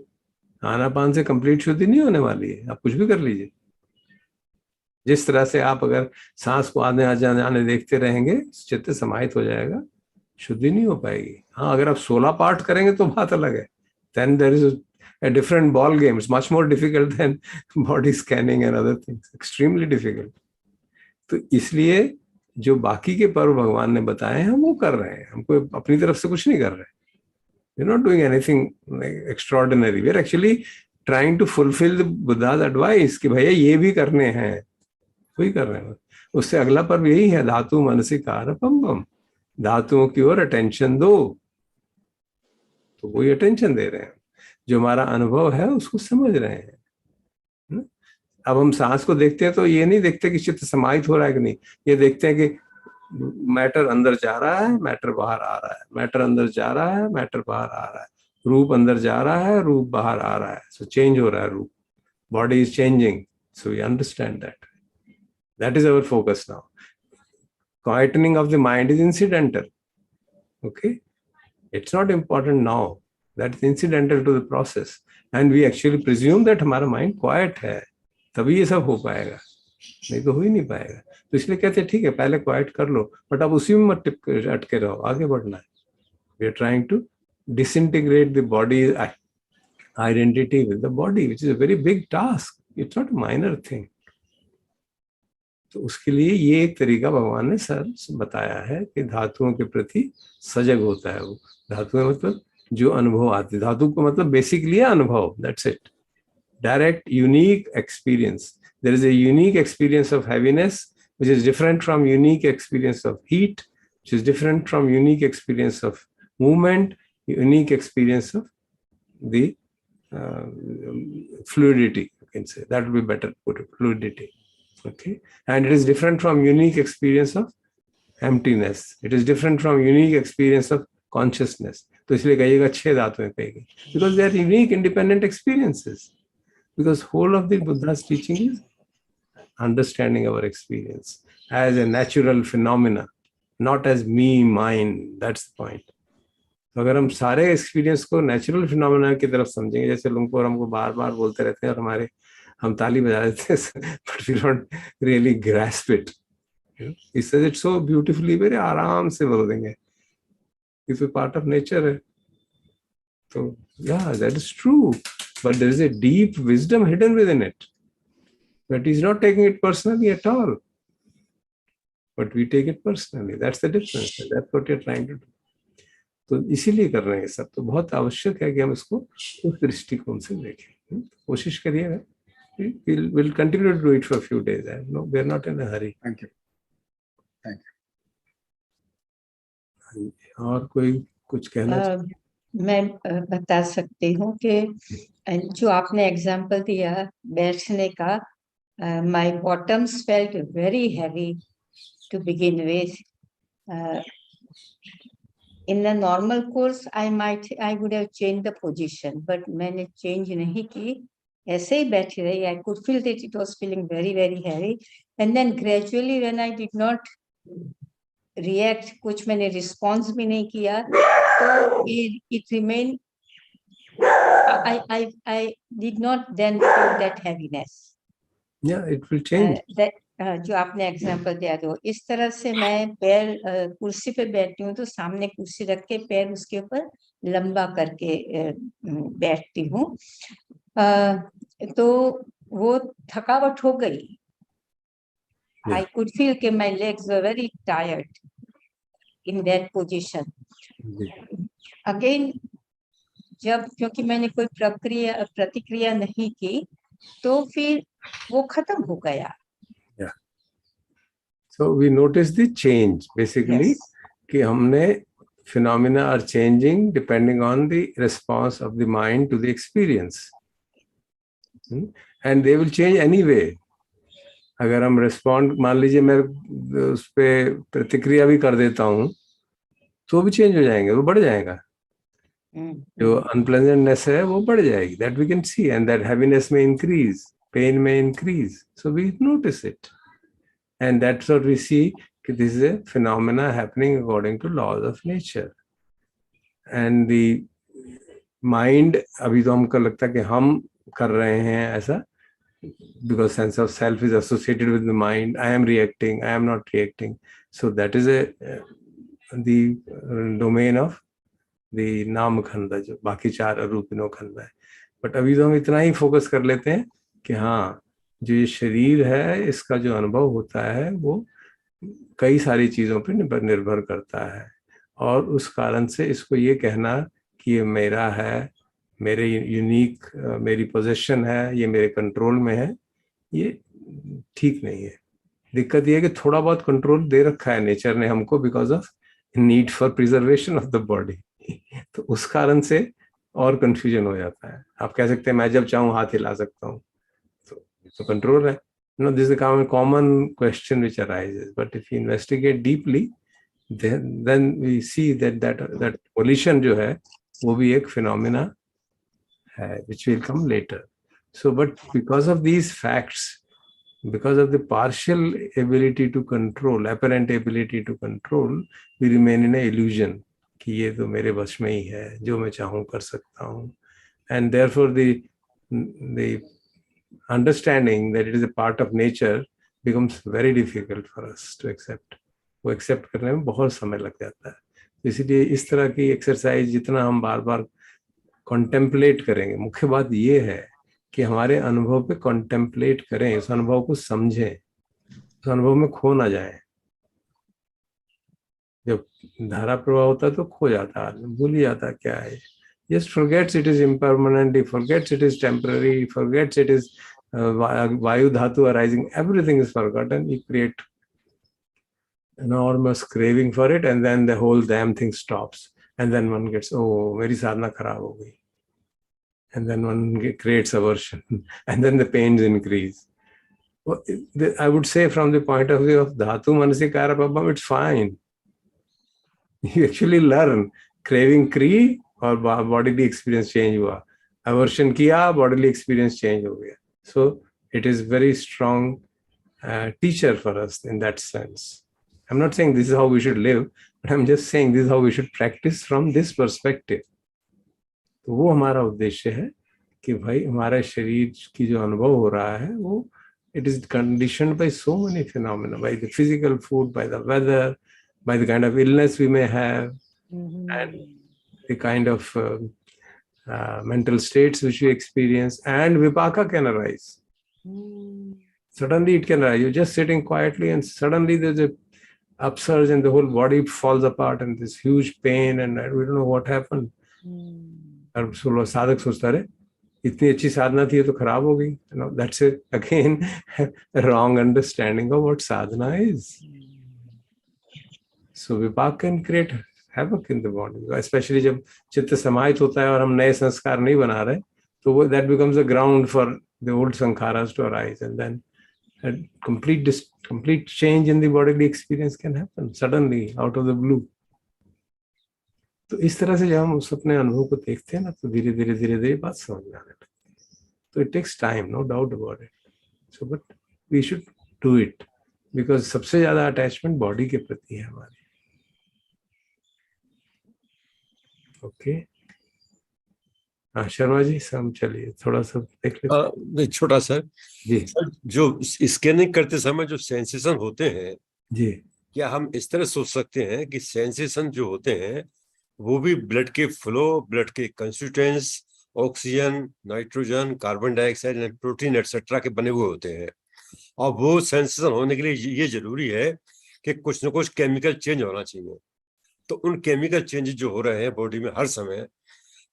[SPEAKER 1] आनापान से कंप्लीट शुद्धि नहीं होने वाली है, आप कुछ भी कर लीजिए। जिस तरह से आप अगर सांस को आने आ जाने देखते रहेंगे, चित्त समाहित हो जाएगा, शुद्धि नहीं हो पाएगी। हाँ, अगर आप 16 पाठ करेंगे तो बात अलग है, then there is a different ball game. It's much more difficult than body scanning and other things. Extremely difficult. तो इसलिए जो बाकी के पर्व भगवान ने बताए हैं हम वो कर रहे हैं, हमको अपनी तरफ से कुछ नहीं कर रहे। We're not doing anything extraordinary. We're actually trying to fulfill the Buddha's advice कि भैया ये भी करने हैं, वही कर रहे हैं। उससे अगला पर्व यही है, धातु मनसिकार पम्बम, धातुओं की ओर अटेंशन दो। तो वही अटेंशन दे रहे हैं, जो हमारा अनुभव है उसको समझ रहे हैं। अब हम सांस को देखते हैं तो ये नहीं देखते कि चित्त समाहित हो रहा है कि नहीं, ये देखते हैं कि मैटर अंदर जा रहा है, मैटर बाहर आ रहा है, मैटर अंदर जा रहा है, मैटर बाहर आ रहा है, रूप अंदर जा रहा है, रूप बाहर आ रहा है। सो चेंज हो रहा है रूप, body is changing. So we understand that, that is our focus now. Quietening of the mind is incidental, okay, it's not important now, that's incidental to the process, and we actually presume that हमारा mind quite है तभी ये सब हो पाएगा, नहीं तो हो ही नहीं पाएगा। तो इसलिए कहते हैं ठीक है पहले क्वाइट कर लो, बट अब उसी में मत अटके रहो, आगे बढ़ना है। We are trying to disintegrate the body identity with the body, which is a very big task, it's not a minor thing. तो उसके लिए ये एक तरीका भगवान ने सर बताया है कि धातुओं के प्रति सजग होता है वो। धातुएं मतलब जो अनुभव आते, धातु को मतलब बेसिकली अनुभव, that's it, direct unique experience. There is a unique experience of heaviness which is different from unique experience of heat, which is different from unique experience of movement, unique experience of the fluidity, you can say that would be better put it, fluidity. Okay, and it is different from unique experience of emptiness, it is different from unique experience of consciousness. तो इसलिए कहिएगा 6 धातुएं कहेगी, because they are unique independent experiences, because whole of the Buddha's teaching is understanding our experience as a natural phenomena, not as me, mine, that's the point. तो अगर हम सारे experience को नेचुरल फिनोमेना की तरफ समझेंगे, जैसे लुंगपोर हमको बार बार बोलते रहते हैं और हमारे हम ताली बजा देते हैं, but we don't really grasp it. He says it so beautifully, very आराम से बोल देंगे, if a part of nature है। तो या that is true, but there is a deep wisdom hidden within it. But he's not taking it personally at all. But we take it personally. That's the difference. That's what you're trying to do. तो इसीलिए कर रहे हैं सब. तो बहुत आवश्यक है कि हम इसको उस दृष्टिकोण से देखें. कोशिश करिएगा. We'll continue to do it for a few days. No, we are not in a hurry.
[SPEAKER 4] Thank you. Thank you.
[SPEAKER 1] और कोई कुछ कहना चाहिए?
[SPEAKER 5] मैं बता सकती हूँ कि जो आपने एग्जाम्पल दिया बैठने का, my bottoms felt very heavy to begin with. In a normal course, I would have changed the position, but मैंने change नहीं की, ऐसे ही बैठी रही. I could feel that it was feeling very, very heavy. And then gradually when I did not react, कुछ मैंने response भी नहीं किया, तो it remained. I did not then feel that heaviness.
[SPEAKER 1] Yeah, it will change.
[SPEAKER 5] जो आपने example दिया, तो इस तरह से मैं पैर कुर्सी पे बैठती हूँ तो सामने कुर्सी रख के पैर उसके ऊपर लंबा करके बैठती हूँ. तो वो थकावट हो गई. I could feel कि my legs were very tired in that position. Again, जब क्योंकि मैंने कोई प्रतिक्रिया नहीं की, तो फिर वो खत्म हो गया.
[SPEAKER 1] So we notice the change basically.
[SPEAKER 5] Yes.
[SPEAKER 1] कि हमने phenomena are changing depending on the response of the mind to the experience. And they will change anyway. अगर हम respond, मान लीजिए मैं उस पे प्रतिक्रिया भी कर देता हूँ, तो भी change हो जाएंगे, वो बढ़ जाएगा. जो unpleasantness है वो बढ़ जाएगी. That we can see, and that heaviness may increase, pain may increase. So we notice it. And that's what we see, that this is a phenomena happening according to laws of nature. And the mind, अभी तो हमको लगता है कि हम कर रहे हैं ऐसा, because sense of self is associated with the mind. I am reacting, I am not reacting. So that is the domain of the नाम खंडा, जो बाकी चार अरूपिनो खंडा है. But अभी तो हम इतना ही फोकस कर लेते हैं कि हाँ, जो ये शरीर है, इसका जो अनुभव होता है वो कई सारी चीज़ों पर निर्भर करता है. और उस कारण से इसको ये कहना कि ये मेरा है, मेरे यूनिक, मेरी पोजीशन है, ये मेरे कंट्रोल में है, ये ठीक नहीं है. दिक्कत ये है कि थोड़ा बहुत कंट्रोल दे रखा है नेचर ने हमको, because of need for preservation of the body. तो उस कारण से और कंफ्यूजन हो जाता है. आप कह सकते हैं मैं जब चाहूँ हाथ हिला सकता हूँ, तो कंट्रोल है. No, this is a common question which arises. But if you investigate deeply, then we see that volition जो है, वो भी एक phenomena है, which will come later. So, but because of these facts, because of the partial ability to control, apparent ability to control, we remain in an illusion कि ये तो मेरे वश में ही है, जो मैं चाहूँ कर सकता हूँ. And therefore the understanding that it is a part of nature becomes very difficult for us to accept. वो accept करने में बहुत समय लग जाता है. इसलिए इस तरह की एक्सरसाइज जितना हम बार बार contemplate करेंगे, मुख्य बात ये है कि हमारे अनुभव पे contemplate करें, उस अनुभव को समझें, उस अनुभव में खो ना जाएं. जब धारा प्रवाह होता है तो खो जाता है, भूल ही जाता है क्या है. Just forgets it is impermanent, he forgets it is temporary, he forgets it is Vayu Dhatu arising, everything is forgotten. You create enormous craving for it, and then the whole damn thing stops. And then one gets, oh, meri sadhana kharab ho gayi. And then one creates aversion, and then the pains increase. Well, I would say from the point of view of Dhatu Manasikara Pabam, it's fine. You actually learn. Craving kri, और bodily experience change हुआ, aversion किया, bodily experience change हो गया. So it is very strong teacher for us in that sense. I'm not saying this is how we should live, but I'm just saying this is how we should practice from this perspective. तो वो हमारा उद्देश्य है कि भाई हमारे शरीर की जो अनुभव हो रहा है वो it is conditioned by so many phenomena, by the physical food, by the weather, by the kind of illness we may have, and the kind of mental states which we experience, and vipaka can arise. Suddenly it can arise. You're just sitting quietly and suddenly there's a upsurge and the whole body falls apart and this huge pain and we don't know what happened. और साधक सोचता रहे इतनी अच्छी साधना थी तो खराब हो गई. That's it again a wrong understanding of what sadhana is. So vipaka can create havoc in the body, especially जब चित्त समाहित होता है और हम नए संस्कार नहीं बना रहे तो वो that becomes a ground for the old sankharas to arise, and then a complete change in the bodily experience can happen suddenly out of the blue. तो इस तरह से जब हम उस अपने अनुभव को देखते हैं ना तो धीरे धीरे बात समझ में आने लगती है. तो it takes time, no doubt about it. So but we should do it because सबसे ज्यादा अटैचमेंट बॉडी के प्रति है हमारी. ओके हाँ शर्मा जी हम चलिए थोड़ा सा देख लेते.
[SPEAKER 6] छोटा सा
[SPEAKER 1] जी
[SPEAKER 6] जो स्कैनिंग करते समय जो सेंसेशन होते हैं
[SPEAKER 1] जी
[SPEAKER 6] क्या हम इस तरह सोच सकते हैं कि सेंसेशन जो होते हैं वो भी ब्लड के फ्लो, ब्लड के constituents, oxygen, nitrogen, carbon dioxide and protein etcetera के बने हुए होते हैं, और वो सेंसेशन होने के लिए ये जरूरी है कि कुछ ना कुछ केमिकल चेंज होना चाहिए. तो उन केमिकल चेंजेस जो हो रहे हैं बॉडी में हर समय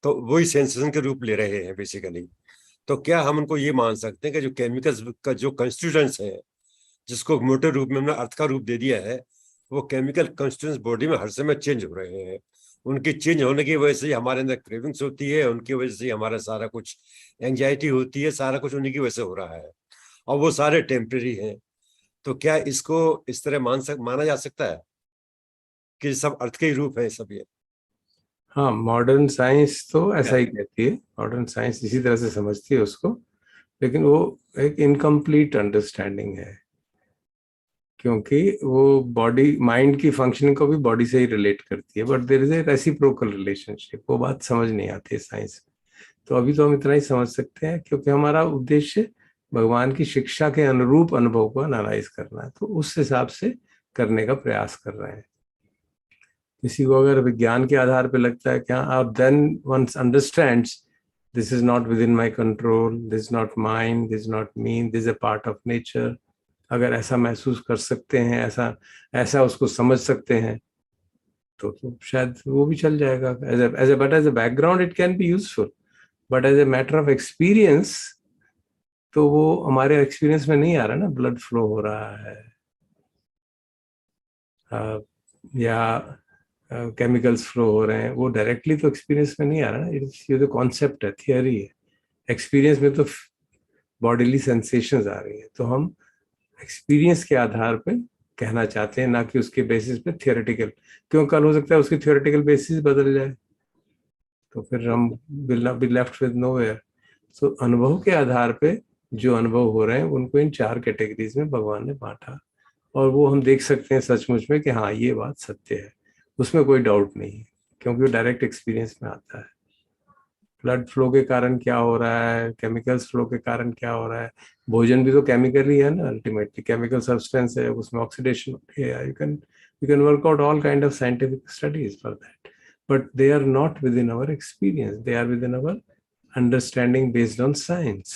[SPEAKER 6] तो वही सेंसेशन के रूप ले रहे हैं बेसिकली. तो क्या हम उनको ये मान सकते हैं कि जो केमिकल्स का जो कंस्टिट्यूएंट्स है जिसको मोटे रूप में हमने अर्थ का रूप दे दिया है वो केमिकल कंस्टिट्यूएंट्स बॉडी में हर समय चेंज हो रहे हैं. उनके चेंज होने की वजह से हमारे अंदर क्रेविंग्स होती है, उनकी वजह से हमारा सारा कुछ एंजाइटी होती है, सारा कुछ उन्हीं की वजह से हो रहा है और वो सारे टेम्परेरी हैं. तो क्या इसको इस तरह माना जा सकता है कि सब अर्थ के ही रूप है सब ये?
[SPEAKER 1] हाँ मॉडर्न साइंस तो ऐसा ही कहती है, मॉडर्न साइंस इसी तरह से समझती है उसको, लेकिन वो एक इनकम्प्लीट अंडरस्टैंडिंग है क्योंकि वो बॉडी माइंड की फंक्शनिंग को भी बॉडी से ही रिलेट करती है. But there is a reciprocal relationship, वो बात समझ नहीं आती है साइंस में. तो अभी तो हम इतना ही समझ सकते हैं क्योंकि हमारा उद्देश्य भगवान की शिक्षा के अनुरूप अनुभव को एनालाइज करना है, तो उस हिसाब से करने का प्रयास कर रहे हैं. किसी को अगर विज्ञान के आधार पे लगता है कि हाँ then once understands this is not within my control, this is not mind, this is not mean, this is a part of nature, अगर ऐसा महसूस कर सकते हैं, ऐसा उसको समझ सकते हैं तो शायद वो भी चल जाएगा. As a background it can be useful, but as a matter of experience तो वो हमारे एक्सपीरियंस में नहीं आ रहा ना. ब्लड फ्लो हो रहा है या केमिकल्स फ्लो हो रहे हैं, वो डायरेक्टली तो एक्सपीरियंस में नहीं आ रहा ना. ये तो कॉन्सेप्ट है, थियरी है. एक्सपीरियंस में तो बॉडीली सेंसेशंस आ रही है. तो हम एक्सपीरियंस के आधार पे कहना चाहते हैं, ना कि उसके बेसिस पे थियोरेटिकल. क्यों कल हो सकता है उसकी थियोरेटिकल बेसिस बदल जाए तो फिर हम will not be left with nowhere. So अनुभव के आधार पे जो अनुभव हो रहे हैं उनको इन 4 कैटेगरीज में भगवान ने बांटा और वो हम देख सकते हैं सचमुच में कि हाँ ये बात सत्य है, उसमें कोई डाउट नहीं है क्योंकि वो डायरेक्ट एक्सपीरियंस में आता है. ब्लड फ्लो के कारण क्या हो रहा है, केमिकल्स फ्लो के कारण क्या हो रहा है, भोजन भी तो केमिकल ही है ना, अल्टीमेटली केमिकल सब्सटेंस है, उसमें ऑक्सीडेशन होती है. You can work out all kind of scientific studies for that, but they are not within our experience, they are within our understanding based on science.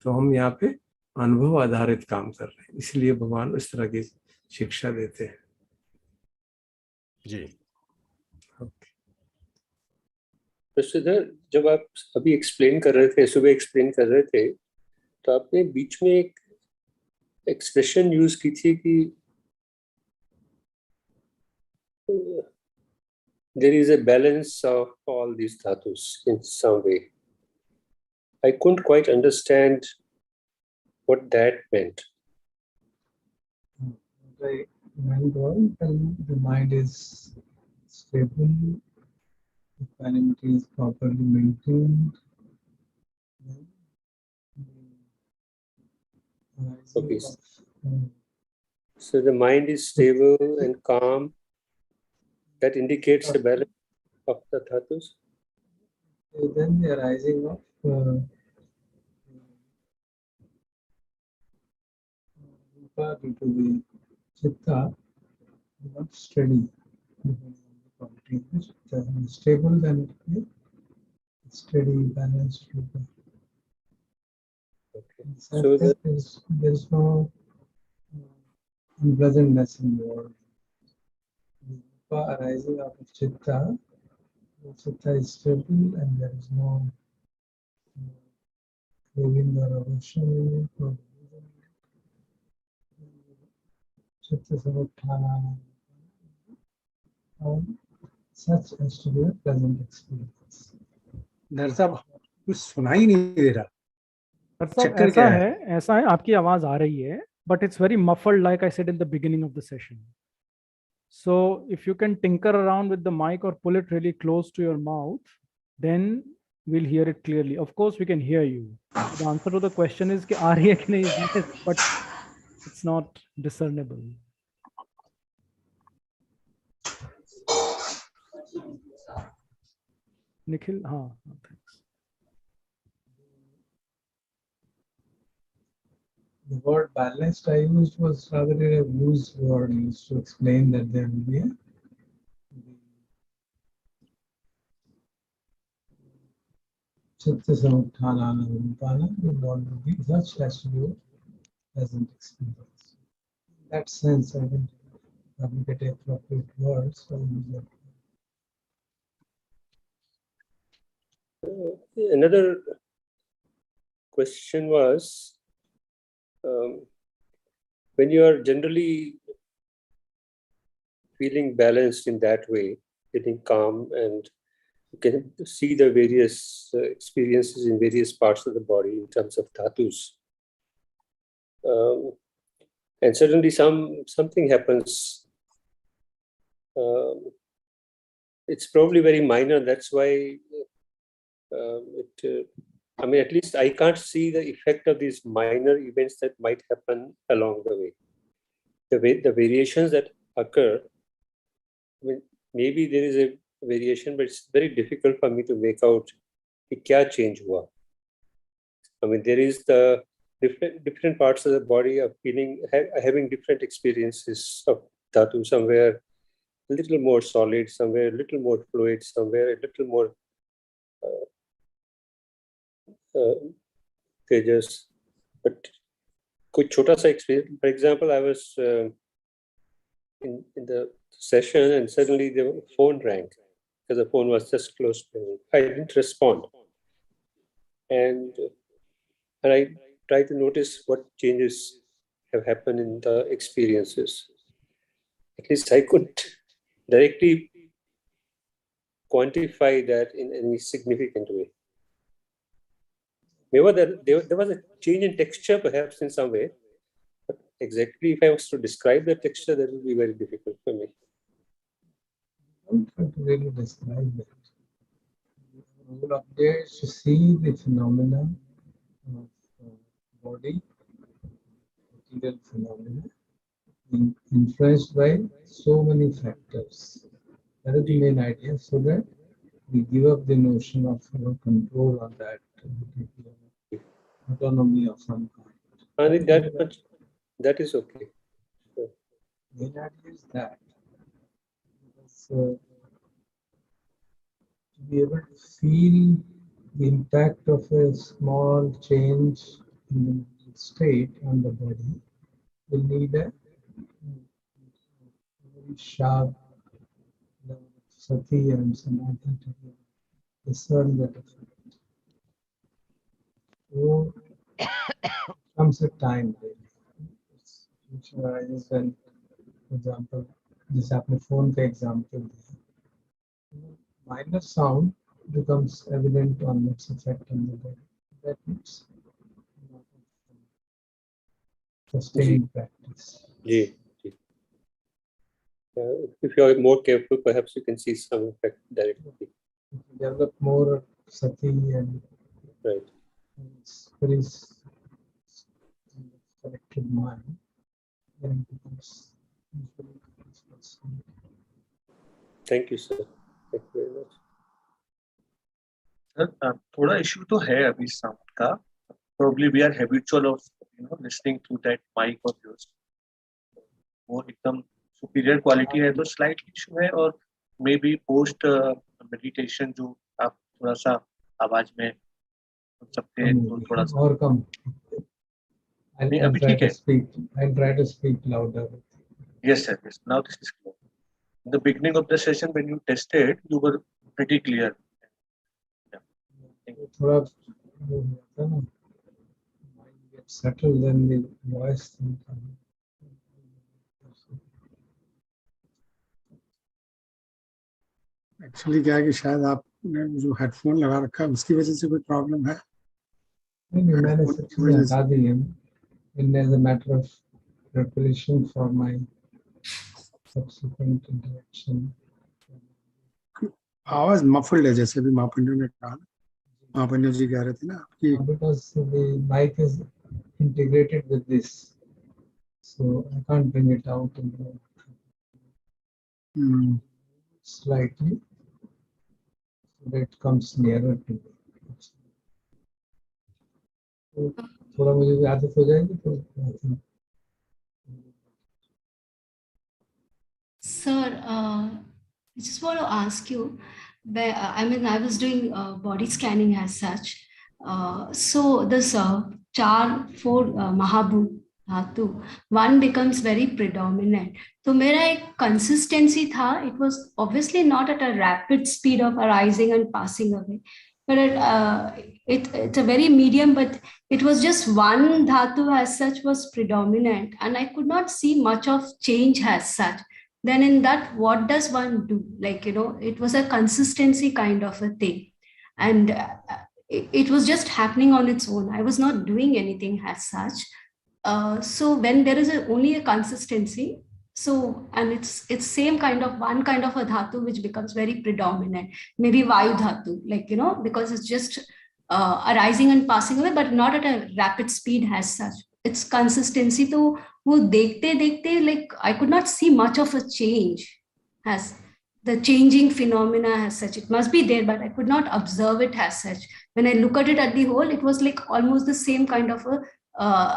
[SPEAKER 1] तो हम यहाँ पे अनुभव आधारित काम कर रहे हैं, इसलिए भगवान इस तरह की शिक्षा देते हैं.
[SPEAKER 6] जी
[SPEAKER 7] श्रीधर, जब आप अभी एक्सप्लेन कर रहे थे, सुबह एक्सप्लेन कर रहे थे, तो आपने बीच में एक एक्सप्रेशन यूज की थी कि there is a balance of all these dhatus in some way. I couldn't quite understand what that meant.
[SPEAKER 8] The mind is stable, equanimity is properly maintained.
[SPEAKER 7] Okay. So the mind is stable and calm. That indicates the balance of the dhatus.
[SPEAKER 8] Then the arising of rupa due to the chitta, not steady. Stable, then it will steady, balanced rupa.
[SPEAKER 7] Okay.
[SPEAKER 8] In
[SPEAKER 7] So
[SPEAKER 8] such
[SPEAKER 7] the,
[SPEAKER 8] that there's no unpleasantness in the world. The rupa arising out of chitta, the chitta is stable and there is no craving or aversion in it, or chitta samutthana, such as to be a pleasant experience.
[SPEAKER 9] Doctor साहब कुछ सुनाई नहीं दे रहा.
[SPEAKER 3] Doctor साहब
[SPEAKER 9] चक्कर
[SPEAKER 3] ऐसा
[SPEAKER 9] क्या
[SPEAKER 3] है, ऐसा है, आपकी आवाज आ रही है, but it's very muffled, like I said in the beginning of the session. So if you can tinker around with the mic or pull it really close to your mouth, then we'll hear it clearly. Of course, we can hear you. The answer to the question is कि आ रही है कि नहीं, yes, but it's not discernible. Nikhil, हाँ, thanks.
[SPEAKER 8] The word balanced I used was rather a loose word used to explain that there will be a chitta samutthana rupana will not be such as to be a pleasant experience. In that sense, I didn't get appropriate words, so I use that.
[SPEAKER 7] another question was, when you are generally feeling balanced in that way, getting calm, and you can see the various experiences in various parts of the body in terms of dhatus. And suddenly something happens. It's probably very minor. That's why I mean, at least I can't see the effect of these minor events that might happen along the way. The variations that occur, I mean, maybe there is a variation, but it's very difficult for me to make out कि क्या change हुआ. I mean, there is the different parts of the body are having different experiences of dhatu. Somewhere a little more solid, somewhere a little more fluid, somewhere a little more tejas. But कोई छोटा सा experience. For example, I was in the session and suddenly the phone rang because the phone was just close to me. I didn't respond, and I tried to notice what changes have happened in the experiences. At least I couldn't directly quantify that in any significant way. Maybe there was a change in texture perhaps in some way, but exactly if I was to describe the texture, that would be very difficult for me.
[SPEAKER 8] I don't try to really describe it. The role up there is to see the phenomena of body, material phenomena, influenced by so many factors. That is the main idea, so that we give up the notion of control on that, autonomy of some kind.
[SPEAKER 7] And that is okay.
[SPEAKER 8] The main idea is that. Because, to be able to feel the impact of a small change in the state on the body, will need a very sharp level of sati and samadhi to discern that effect. So comes a time really, which arises when, for example, this आपने phone का example दिया. Minor sound becomes evident on its effect on the body. That means sustained practice.
[SPEAKER 7] Ji. If you are more careful, perhaps you can see some effect directly.
[SPEAKER 8] If you develop more sati and
[SPEAKER 7] Right.
[SPEAKER 8] it's very collected mind, then it becomes usually
[SPEAKER 7] Thank you, sir. Thank you very much.
[SPEAKER 10] Sir थोड़ा issue तो है अभी sound का. Probably we are habitual of listening to that mic of yours. वो एकदम superior quality है तो slight issue है, और maybe post meditation जो आप थोड़ा सा आवाज में सुन सकते हैं तो थोड़ा सा
[SPEAKER 8] और कम
[SPEAKER 10] नहीं,
[SPEAKER 8] I'll
[SPEAKER 10] अभी
[SPEAKER 8] try
[SPEAKER 10] ठीक
[SPEAKER 8] to
[SPEAKER 10] है.
[SPEAKER 8] speak. I'll try to speak louder.
[SPEAKER 10] Yes, sir. Yes. Now this is clear. In the beginning of the session, when you tested, you were pretty clear.
[SPEAKER 8] थोड़ा वो होता है ना, mind gets settled, then the voice thing comes.
[SPEAKER 4] Actually क्या है कि शायद आपने जो हेडफोन लगा रखा है उसकी वजह से कोई प्रॉब्लम है.
[SPEAKER 8] नहीं, मैंने
[SPEAKER 4] हेडफोन
[SPEAKER 8] सब
[SPEAKER 4] की
[SPEAKER 8] चीजें
[SPEAKER 4] वजह
[SPEAKER 8] हटा
[SPEAKER 4] से
[SPEAKER 8] दी हैं. And as a matter of preparation for my subsequent interaction.
[SPEAKER 4] आवाज मफल्ड है, जैसे भी महापंडित ने कहा. महापंडित जी कह रहे थे ना कि
[SPEAKER 8] Because the mic is integrated with this, so I can't bring it out in the slightly so that it comes nearer to me. तो थोड़ा मुझे भी आदत हो जाएगी तो I think.
[SPEAKER 11] Sir, I just want to ask you, I mean, I was doing body scanning as such. So this four Mahabhut Dhatu, one becomes very predominant. So मेरा एक consistency था. It was obviously not at a rapid speed of arising and passing away, but it's a very medium, but it was just one dhatu as such was predominant, and I could not see much of change as such. Then in that, what does one do? Like, it was a consistency kind of a thing. And it was just happening on its own. I was not doing anything as such. So when there is only a consistency, so, and it's same kind of one kind of a dhatu which becomes very predominant, maybe vayu dhatu, like, because it's just arising and passing away, but not at a rapid speed as such. It's consistency. तो वो देखते देखते, like, I could not see much of a change as the changing phenomena as such. It must be there, but I could not observe it as such. When I look at it at the whole, it was like almost the same kind of a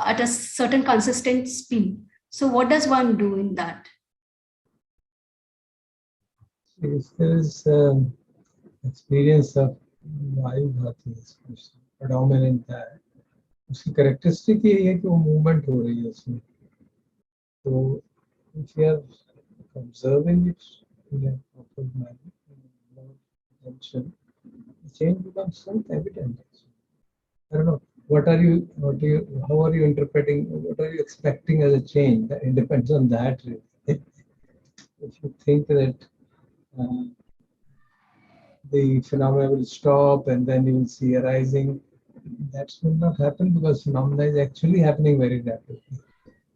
[SPEAKER 11] at a certain consistent speed. So what does one do in that?
[SPEAKER 8] If there is experience of vayu dhatu, especially predominant है, उसकी characteristic यही है कि वो movement हो रही है उसमें. So if you are observing it in a proper manner, more attention, the change becomes self-evident. I don't know. How are you interpreting? What are you expecting as a change? It depends on that. Really. If you think that the phenomena will stop and then you will see arising, that will not happen because phenomena is actually happening very rapidly.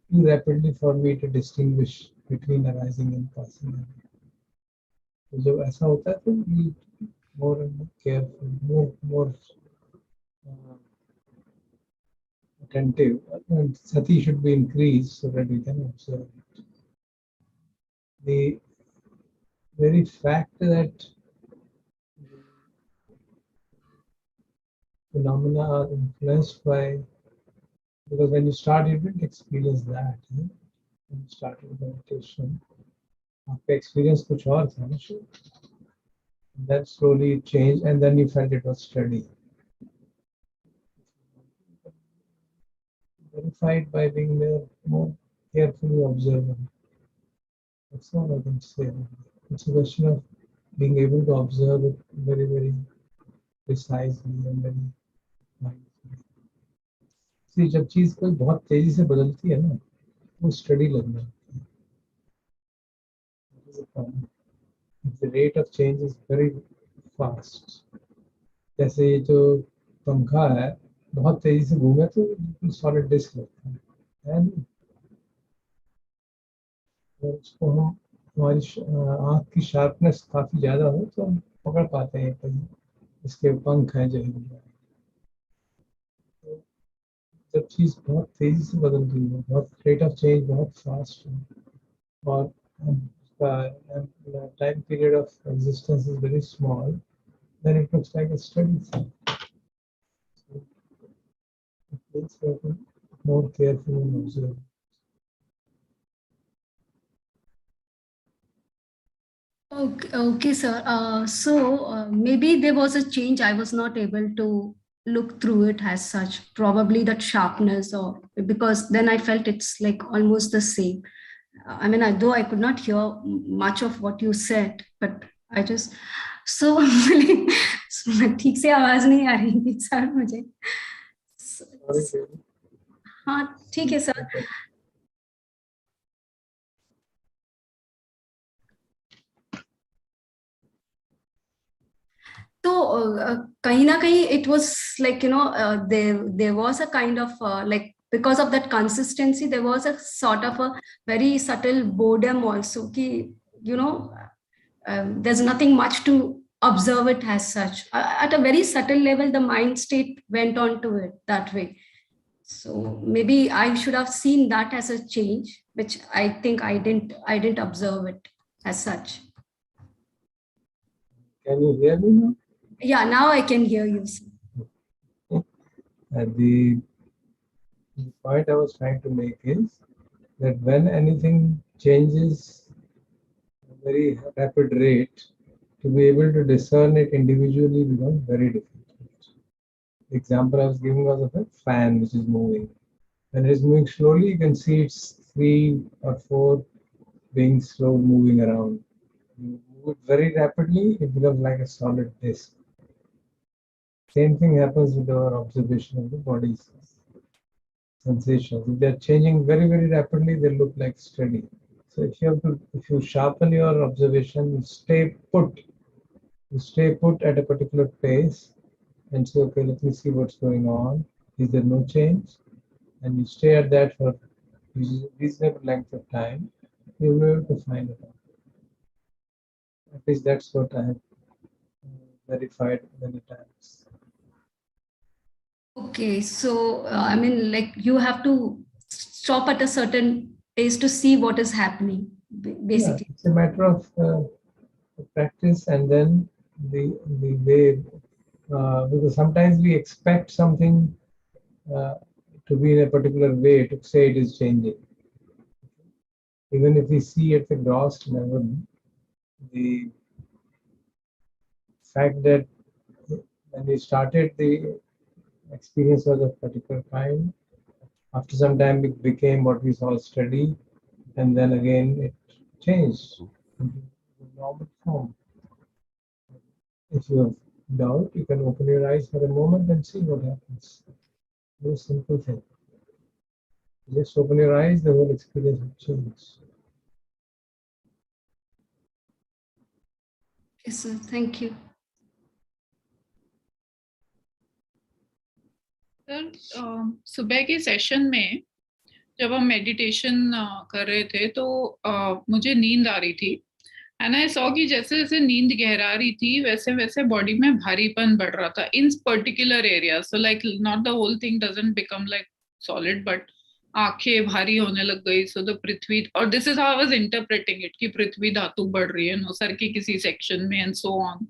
[SPEAKER 8] Too rapidly for me to distinguish between arising and passing away. So जब ऐसा होता है तो we more and more careful, more attentive, and sati should be increased so that we can observe it. The very fact that phenomena are influenced by, because when you start, you didn't experience that. When you started meditation, आपका experience कुछ और था ना? That slowly changed, and then you felt it was steady. Verified by being more carefully observant. That's all I can say. It's a question of being able to observe it very, very precisely and very mindfully. See, जब चीज कोई बहुत तेजी से बदलती है ना, वो स्टडी लगना लगती है. That is a problem. If the rate of change is very fast, जैसे ये जो पंखा है बहुत तेजी से घूमे तो सॉलिड डिस्क लगता है ना? और उसको हम हमारी आँख की शार्पनेस काफी ज्यादा हो तो हम पकड़ पाते हैं कहीं इसके पंख हैं जो जब चीज बहुत तेजी से बदल रही है, बहुत रेट ऑफ चेंज बहुत फास्ट है और उसका time period of existence is very small, then it looks like a steady thing. So please be more careful and observe.
[SPEAKER 11] Okay, sir. Maybe there was a change. I was not able to look through it as such. Probably that sharpness, or because then I felt it's like almost the same. I mean, though I could not hear much of what you said, but I just so ठीक से आवाज नहीं आ रही थी sir मुझे. हाँ ठीक है सर. तो कहीं ना कहीं it was like, you know, there was a kind of like, because of that consistency there was a sort of a very subtle boredom also ki, you know, there's nothing much to observe it as such. At a very subtle level the mind state went on to it that way. So maybe I should have seen that as a change, which I think I didn't observe it as such.
[SPEAKER 8] Can you hear me now?
[SPEAKER 11] Yeah, now I can hear you.
[SPEAKER 8] The point I was trying to make is that when anything changes at a very rapid rate, to be able to discern it individually becomes very difficult. The example I was giving was of a fan which is moving. When it is moving slowly, you can see it's 3 or 4 being slow moving around. You move it very rapidly, it becomes like a solid disk. Same thing happens with our observation of the body's sensations. If they're changing very, very rapidly, they look like steady. So if you sharpen your observation, you stay put at a particular pace and say, okay, let me see what's going on. Is there no change? And you stay at that for a reasonable length of time, you'll be able to find it out. At least that's what I have verified many times.
[SPEAKER 11] Okay, so I mean, like you have to stop at a certain pace to see what is happening, basically.
[SPEAKER 8] Yeah, it's a matter of practice, and then the way, because sometimes we expect something to be in a particular way to say it is changing. Even if we see at the gross level, the fact that when we started the experience was of particular kind, after some time it became what we saw steady, and then again it changed into the normal form. If you have doubt, you can open your eyes for a moment and see what happens. Very simple thing. Just open your eyes, the whole experience will change.
[SPEAKER 11] Yes, sir. Thank you.
[SPEAKER 2] Sir सुबह के session में जब हम meditation कर रहे थे तो मुझे नींद आ रही थी एंड आई सॉ कि जैसे जैसे नींद गहरा रही थी वैसे वैसे बॉडी में भारीपन बढ़ रहा था in particular area. So like not the whole thing doesn't become like solid but आंखें भारी होने लग गई. सो द पृथ्वी, और this is how I was interpreting it कि पृथ्वी धातु बढ़ रही है नो सर के किसी सेक्शन में and so on.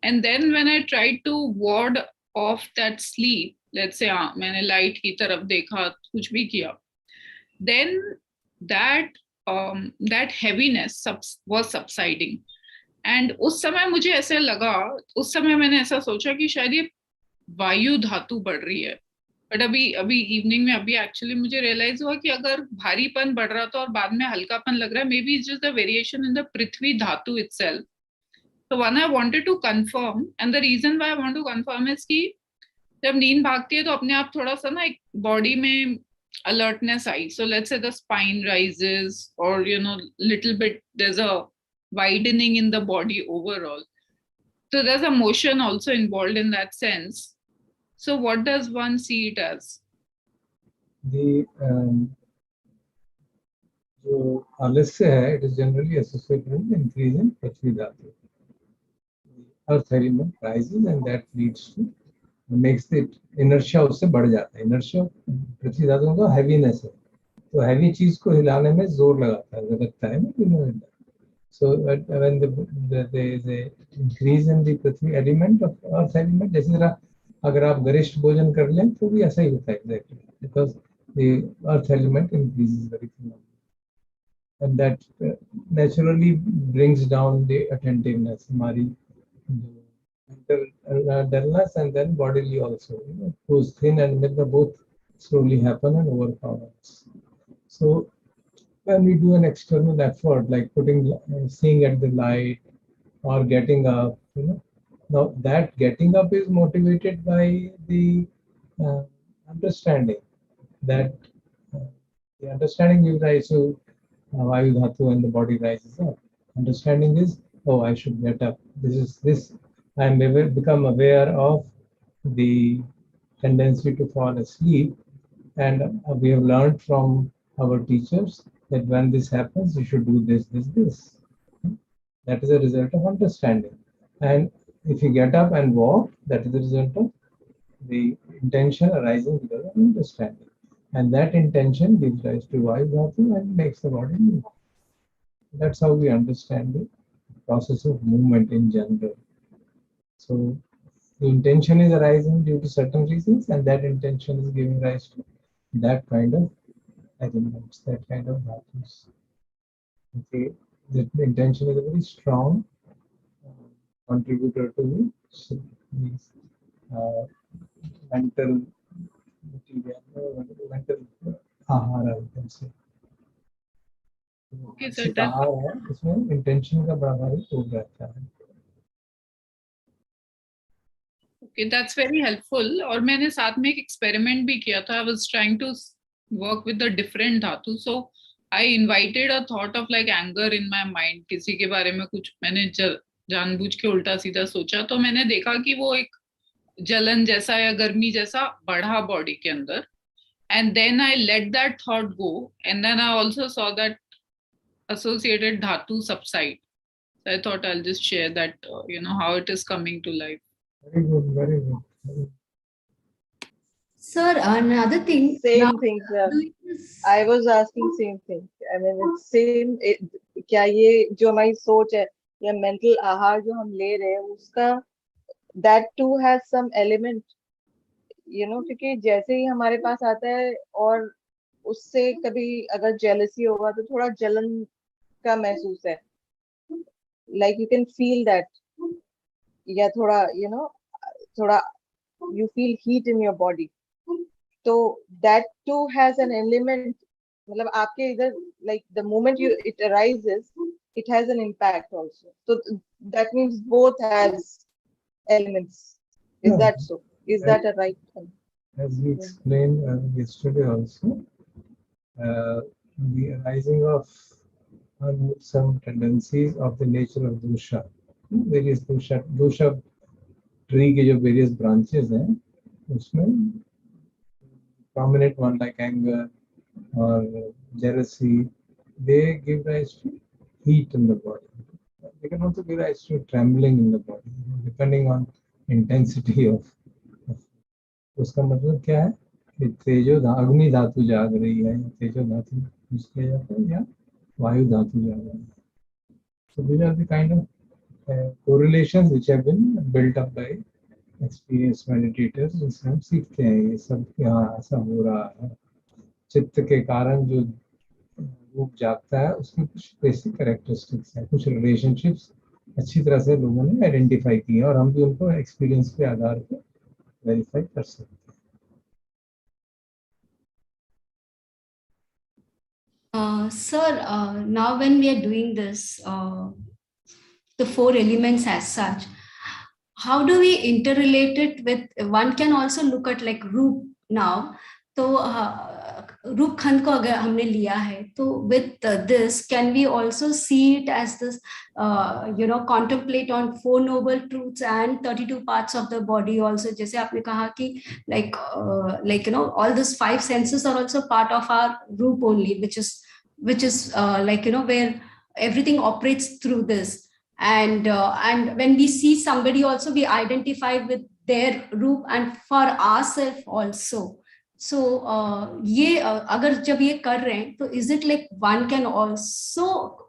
[SPEAKER 2] And then when I tried to ward off that sleep, let's say मैंने लाइट की तरफ देखा, कुछ भी किया, then that heaviness was subsiding. and उस समय मुझे ऐसे लगा, उस समय मैंने ऐसा सोचा कि शायद ये वायु धातु बढ़ रही है. बट अभी इवनिंग में अभी एक्चुअली मुझे रियलाइज हुआ कि अगर भारीपन बढ़ रहा था और बाद में हल्कापन लग रहा है, maybe it's just the variation in the prithvi dhatu itself. So one I wanted to confirm, and the reason why I want to confirm is कि जब नींद भागती है तो अपने आप थोड़ा सा ना एक बॉडी में alertness I. So let's say the spine rises, or you know, little bit there's a widening in the body overall. So there's a motion also involved in that sense. So what does one see it as?
[SPEAKER 8] The जो आलस्य है, it is generally associated with increase in पृथ्वी धातु. Earth element rises and that leads to makes the inertia उससे बढ़ जाता है. Inertia पृथ्वी धातु का heaviness है, तो heavy चीज को हिलाने में जोर लगाता है, लगता है ना. So when there is a increase in the Prithvi element of earth element, जैसे तरह अगर आप गरिष्ठ भोजन कर लें तो भी ऐसा ही होता है exactly, because the earth element increases very phenomenally. and that naturally brings down the attentiveness, हमारी mental dullness and then bodily also, goes thin and then the both slowly happen and overpower us. So when we do an external effort like seeing at the light or getting up, now that getting up is motivated by the understanding that the understanding gives rise to Vayu Dhatu and the body rises up. Understanding is, oh, I should get up. This. I am become aware of the tendency to fall asleep, and we have learned from our teachers that when this happens, you should do this, this, this. That is a result of understanding. And if you get up and walk, that is the result of the intention arising because of understanding. And that intention gives rise to Vayu Dhatu and makes the body move. That's how we understand the process of movement in general. So the intention is arising due to certain reasons, and that intention is giving rise to that kind of elements, that kind of dhatus. Okay, the intention is a very strong contributor to these mental material, mental ahara, you can say.
[SPEAKER 2] Okay, sir, that,
[SPEAKER 8] आहार है इसमें intention का बड़ा भारी role रहता है.
[SPEAKER 2] okay, that's very helpful. और मैंने साथ में एक experiment भी किया था. I was trying to work with the different धातु. So I invited a thought of like anger in my mind. किसी के बारे में कुछ मैंने जानबूझ के उल्टा सीधा सोचा, तो मैंने देखा कि वो एक जलन जैसा या गर्मी जैसा बढ़ा बॉडी के अंदर. And then I let that thought go, and then I also saw that associated dhatu subside. So I thought I'll just share that, how it is coming to life.
[SPEAKER 8] Very good, very good.
[SPEAKER 11] Sir, another thing.
[SPEAKER 12] Same thing, sir. I was asking same thing. I mean, it's same. क्या ये जो हमारी सोच है या mental आहार जो हम ले रहे हैं उसका that too has some element, क्योंकि जैसे ही हमारे पास आता है और उससे कभी अगर jealousy होगा तो थोड़ा जलन का महसूस है, like you can feel that, या थोड़ा थोड़ा you feel heat in your body, so that too has an element, मतलब आपके इधर like the moment it arises it has an impact also, so that means both has elements. Is that so? Is that a right thing?
[SPEAKER 8] As we explained yesterday also, the arising of some tendencies of the nature of dosha, various dosha tree के जो various branches हैं, उसमें prominent one like anger or jealousy, they give rise to heat in the body. They can also give rise to trembling in the body, depending on intensity of. उसका मतलब क्या है कि अग्नि धातु जाग रही है, तेजो धातु यूज किया जाता है या वायु धातु जाग रही है. So these are the kind of correlations which have been built up by experienced meditators, जिससे हम सीखते हैं ये सब यहाँ ऐसा हो रहा है. चित्त के कारण जो रूप जागता है उसकी कुछ बेसिक कैरेक्टरिस्टिक्स है, कुछ रिलेशनशिप्स अच्छी तरह से लोगों ने आइडेंटिफाई किए हैं और हम भी उनको एक्सपीरियंस के आधार पर वेरीफाई कर सकते हैं.
[SPEAKER 11] Sir, now when we are doing this, the four elements as such, how do we interrelate it with, one can also look at like रूप now, तो रूप खंड को अगर हमने लिया है तो with this can we also see it as this contemplate on four noble truths and 32 parts of the body also, जैसे आपने कहा कि like all these five senses are also part of our रूप only, which is where everything operates through this, and when we see somebody also we identify with their रूप and for ourselves also. So ये अगर जब ये कर रहे हैं तो is it like one can also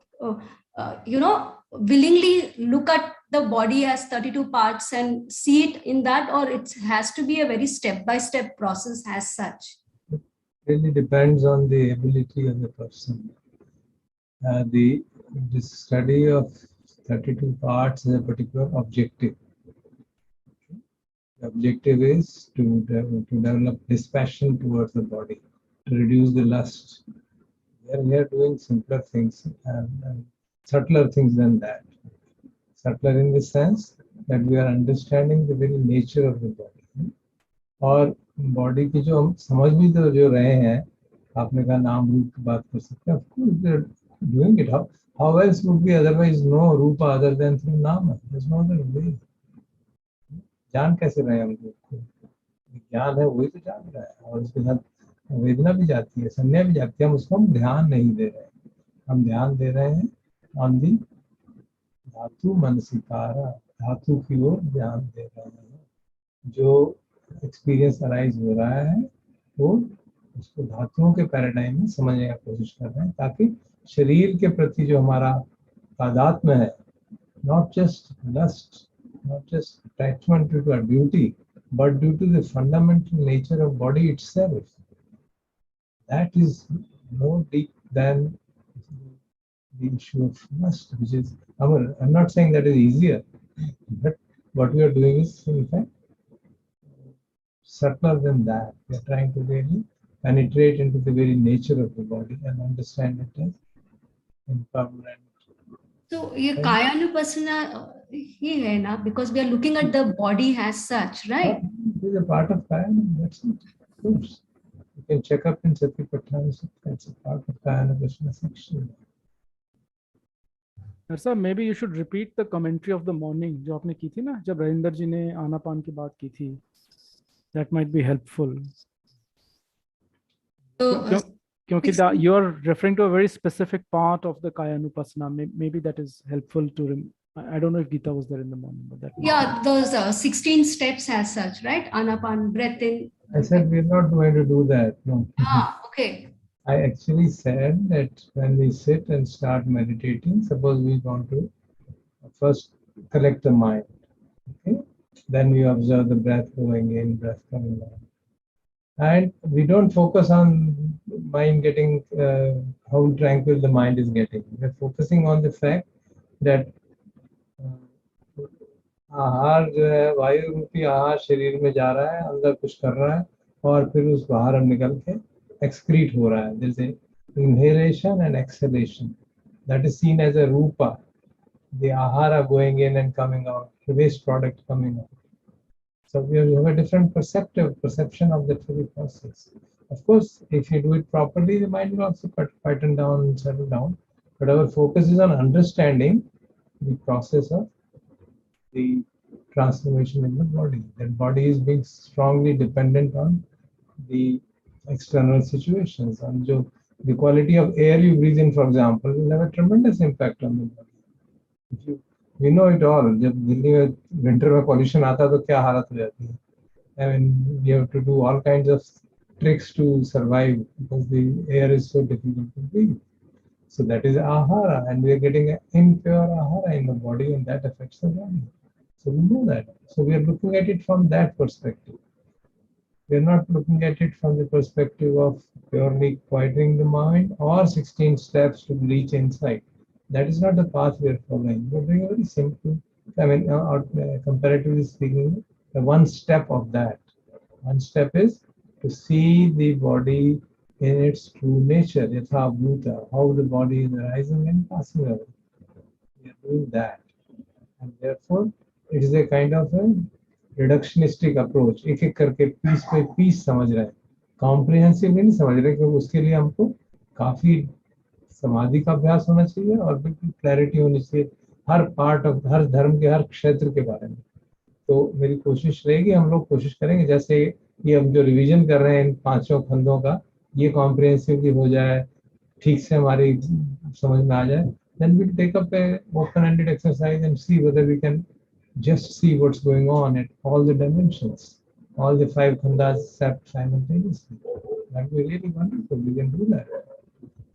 [SPEAKER 11] willingly look at the body as 32 parts and see it in that, or it has to be a very step-by-step process as such?
[SPEAKER 8] It really depends on the ability of the person. this study of 32 parts is a particular objective. The objective is to develop dispassion towards the body, to reduce the lust. We are doing simpler things and subtler things than that. Subtler in the sense that we are understanding the very nature of the body. और body की जो हम समझ भी तो जो रहे हैं, आपने कहा नाम रूप की बात कर सकते हैं. Of course, we are doing it. How else would we otherwise know रूप other than through नाम? There's no other way. जान कैसे रहे हम रूप को? ज्ञान है वही तो जान रहा है, और उसके साथ वेदना भी जाती है, संज्ञा भी जाती है. हम उसको हम ध्यान नहीं दे रहे हैं. हम ध्यान दे रहे हैं ऑन दी धातु मनसिकारा, धातु की ओर ध्यान दे रहे हैं. जो एक्सपीरियंस अराइज हो रहा है वो उसको धातुओं के पैराडाइम में समझने की कोशिश कर रहे हैं, ताकि शरीर के प्रति जो हमारा तादात्म्य है, not just lust, not just attachment to a duty, but due to the fundamental nature of body itself. That is more deep than the issue of lust, which is, I'm not saying that is easier, but what we are doing is, in fact, subtler than that. We are trying to really penetrate into the very nature of the body and understand it as impermanent.
[SPEAKER 11] So ये कायानुपස්සना ही है ना, because we are looking at the body as such, right?
[SPEAKER 8] It is a part of Kayana, that's it. Of course. You can check up in Satipatthana, that's a part of Kayanupassana section.
[SPEAKER 3] Sir, maybe you should repeat the commentary of the morning जो आपने की थी ना, जब राजेंद्र जी ने आनापान की बात की थी. That might be helpful.
[SPEAKER 11] So,
[SPEAKER 3] क्योंकि you are referring to a very specific part of the Kayanupassana. Maybe that is helpful to. I don't know if Geeta was there in the morning, but that.
[SPEAKER 11] Yeah, those 16 steps as such, right? Anapan, breath in.
[SPEAKER 8] I said we're not going to do that. No.
[SPEAKER 11] Okay.
[SPEAKER 8] I actually said that when we sit and start meditating, suppose we want to first collect the mind. Okay. Then we observe the breath going in, breath coming out. And we don't focus on mind getting, how tranquil the mind is getting. We're focusing on the fact that आहार जो है वायु रूपी आहार शरीर में जा रहा है, अंदर कुछ कर रहा है, और फिर उस बाहर हम निकल के एक्सक्रीट हो रहा है. जैसे inhalation and exhalation, that is seen as a rupa. The ahara going in and coming out, the waste product coming out. So we have a different perception of the very process. Of course, if you do it properly, the mind will also quieten down and settle down. But our focus is on understanding the process of the transformation in the body. That body is being strongly dependent on the external situations. And the quality of air you breathe in, for example, will have a tremendous impact on the body. We know it all. जब दिल्ली में winter में pollution आता है तो क्या हालत हो जाती है. I mean, you have to do all kinds of tricks to survive because the air is so difficult to breathe. So that is ahara, and we are getting an impure ahara in the body, and that affects the body. So we know that. So we are looking at it from that perspective. We are not looking at it from the perspective of purely quieting the mind or 16 steps to reach insight. That is not the path we are following. We are doing a very simple, comparatively speaking, the one step of that. One step is to see the body in its true nature, yatha bhuta, how the body is arising and passing away. We are doing that. And therefore, it is a kind of a reductionistic approach. एक एक करके piece पे piece समझ रहे हैं. Comprehensively नहीं समझ रहे, क्योंकि उसके लिए हमको काफी समाधि का अभ्यास होना चाहिए और बिल्कुल क्लैरिटी होनी चाहिए हर पार्ट ऑफ हर धर्म के हर क्षेत्र के बारे में. तो मेरी कोशिश रहेगी, हम लोग कोशिश करेंगे जैसे ये हम जो रिवीजन कर रहे हैं इन पांचों खंडों का, ये कॉम्प्रिहेंसिवली हो जाए, ठीक से हमारी समझ में आ जाए. Then we'll take up a open-ended exercise and see whether we can just see what's going on at all the dimensions, all the 5 khandas simultaneously. That would be really wonderful. We can do that.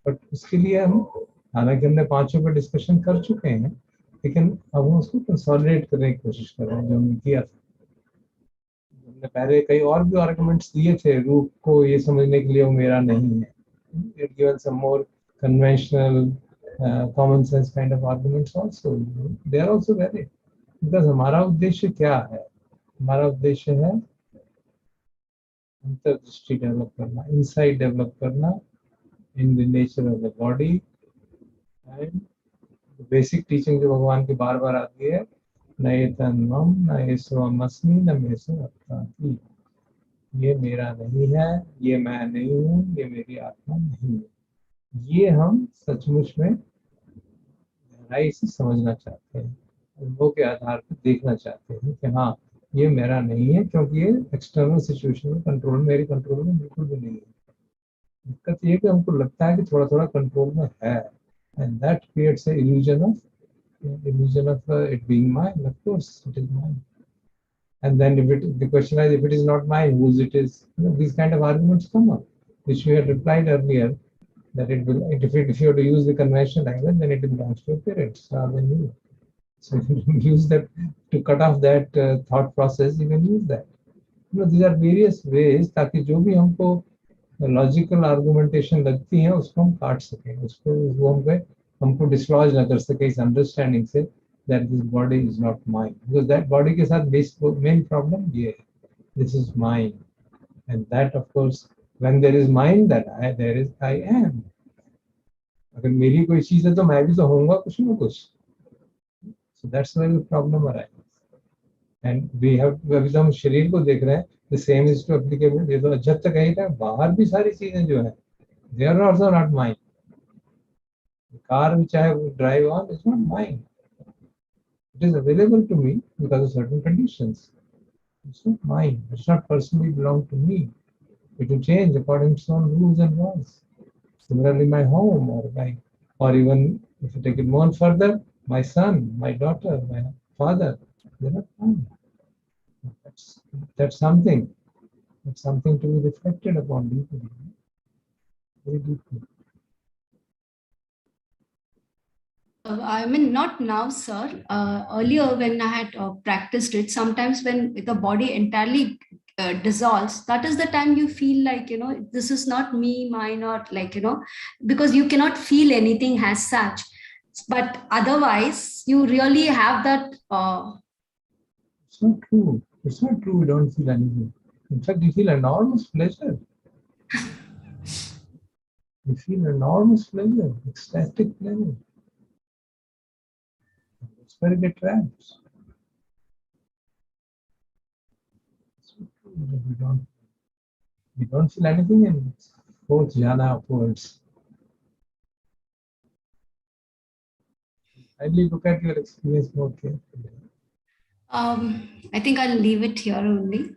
[SPEAKER 8] But उसके लिए हम, हालांकि हमने पांचों पे discussion कर चुके हैं, लेकिन अब हम उसको कंसोलिडेट करने की कोशिश कर रहे हैं जो हमने किया था. हमने पहले कई और भी आर्गुमेंट्स दिए थे रूप को ये समझने के लिए वो मेरा नहीं है. It given some more conventional common sense kind of arguments also. They are also valid. Because हमारा उद्देश्य क्या है? हमारा उद्देश्य है अंतर्दृष्टि डेवलप करना, insight डेवलप करना in the nature of the body, and the basic teaching जो भगवान की बार बार आती है, न ये तन मम, न ये स्वमस्मि, न मे से अर्थाति। ये मेरा नहीं है, ये मैं नहीं हूँ, ये मेरी आत्मा नहीं है। ये हम सचमुच में गहराई से समझना चाहते हैं, अनुभव के आधार पर देखना चाहते हैं कि हाँ ये मेरा नहीं है, क्योंकि ये एक्सटर्नल सिचुएशन में कंट्रोल, मेरे कंट्रोल में बिल्कुल भी नहीं है। दिक्कत ये है कि हमको लगता है कि थोड़ा थोड़ा कंट्रोल में है, and that creates a illusion of it being mine. Of course it is mine. And then the question is, if it is not mine, whose it is? These kind of arguments come up, which we had replied earlier, that it will, if you have to use the conventional language, then it belongs to your parents rather than you. So if you use that to cut off that thought process, you can use that. These are various ways ताकि जो भी हमको logical argumentation लगती है उसको हम काट सकें, उसको वो हमको डिस्लॉज ना कर सके इस अंडरस्टैंडिंग से that this body is not mine, because that body के साथ main problem ये है, this is mine, and that of course when there is mine, that there is I am. अगर मेरी कोई चीज है तो मैं भी तो होऊंगा कुछ ना कुछ. So that's why the problem arises. And we have, अभी तो हम शरीर को देख रहे हैं, the same is to applicable. ये तो जब तक कहीं था बाहर भी सारी चीजें जो है, they are also not mine. The car which I have drive on is not mine. It is available to me because of certain conditions. It's not mine. It's not personally belong to me. It will change according to its own rules and laws. Similarly, my home, or even if you take it more further, my son, my daughter, my father, they're not mine. That's something. That's something to be reflected upon deeply, very deeply.
[SPEAKER 11] I mean, not now, sir. Earlier, when I had practiced it, sometimes when the body entirely dissolves, that is the time you feel like, this is not me, mine, or like, because you cannot feel anything as such. But otherwise, you really have that.
[SPEAKER 8] It's not true. It's not true. We don't feel anything. In fact, you feel enormous pleasure. You feel enormous pleasure, ecstatic pleasure. That's where it traps. We don't feel anything in fourth jhana upwards. Kindly look at your experience more carefully.
[SPEAKER 11] I think I'll leave it here only,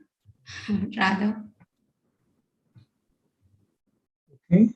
[SPEAKER 11] rather.
[SPEAKER 8] Okay.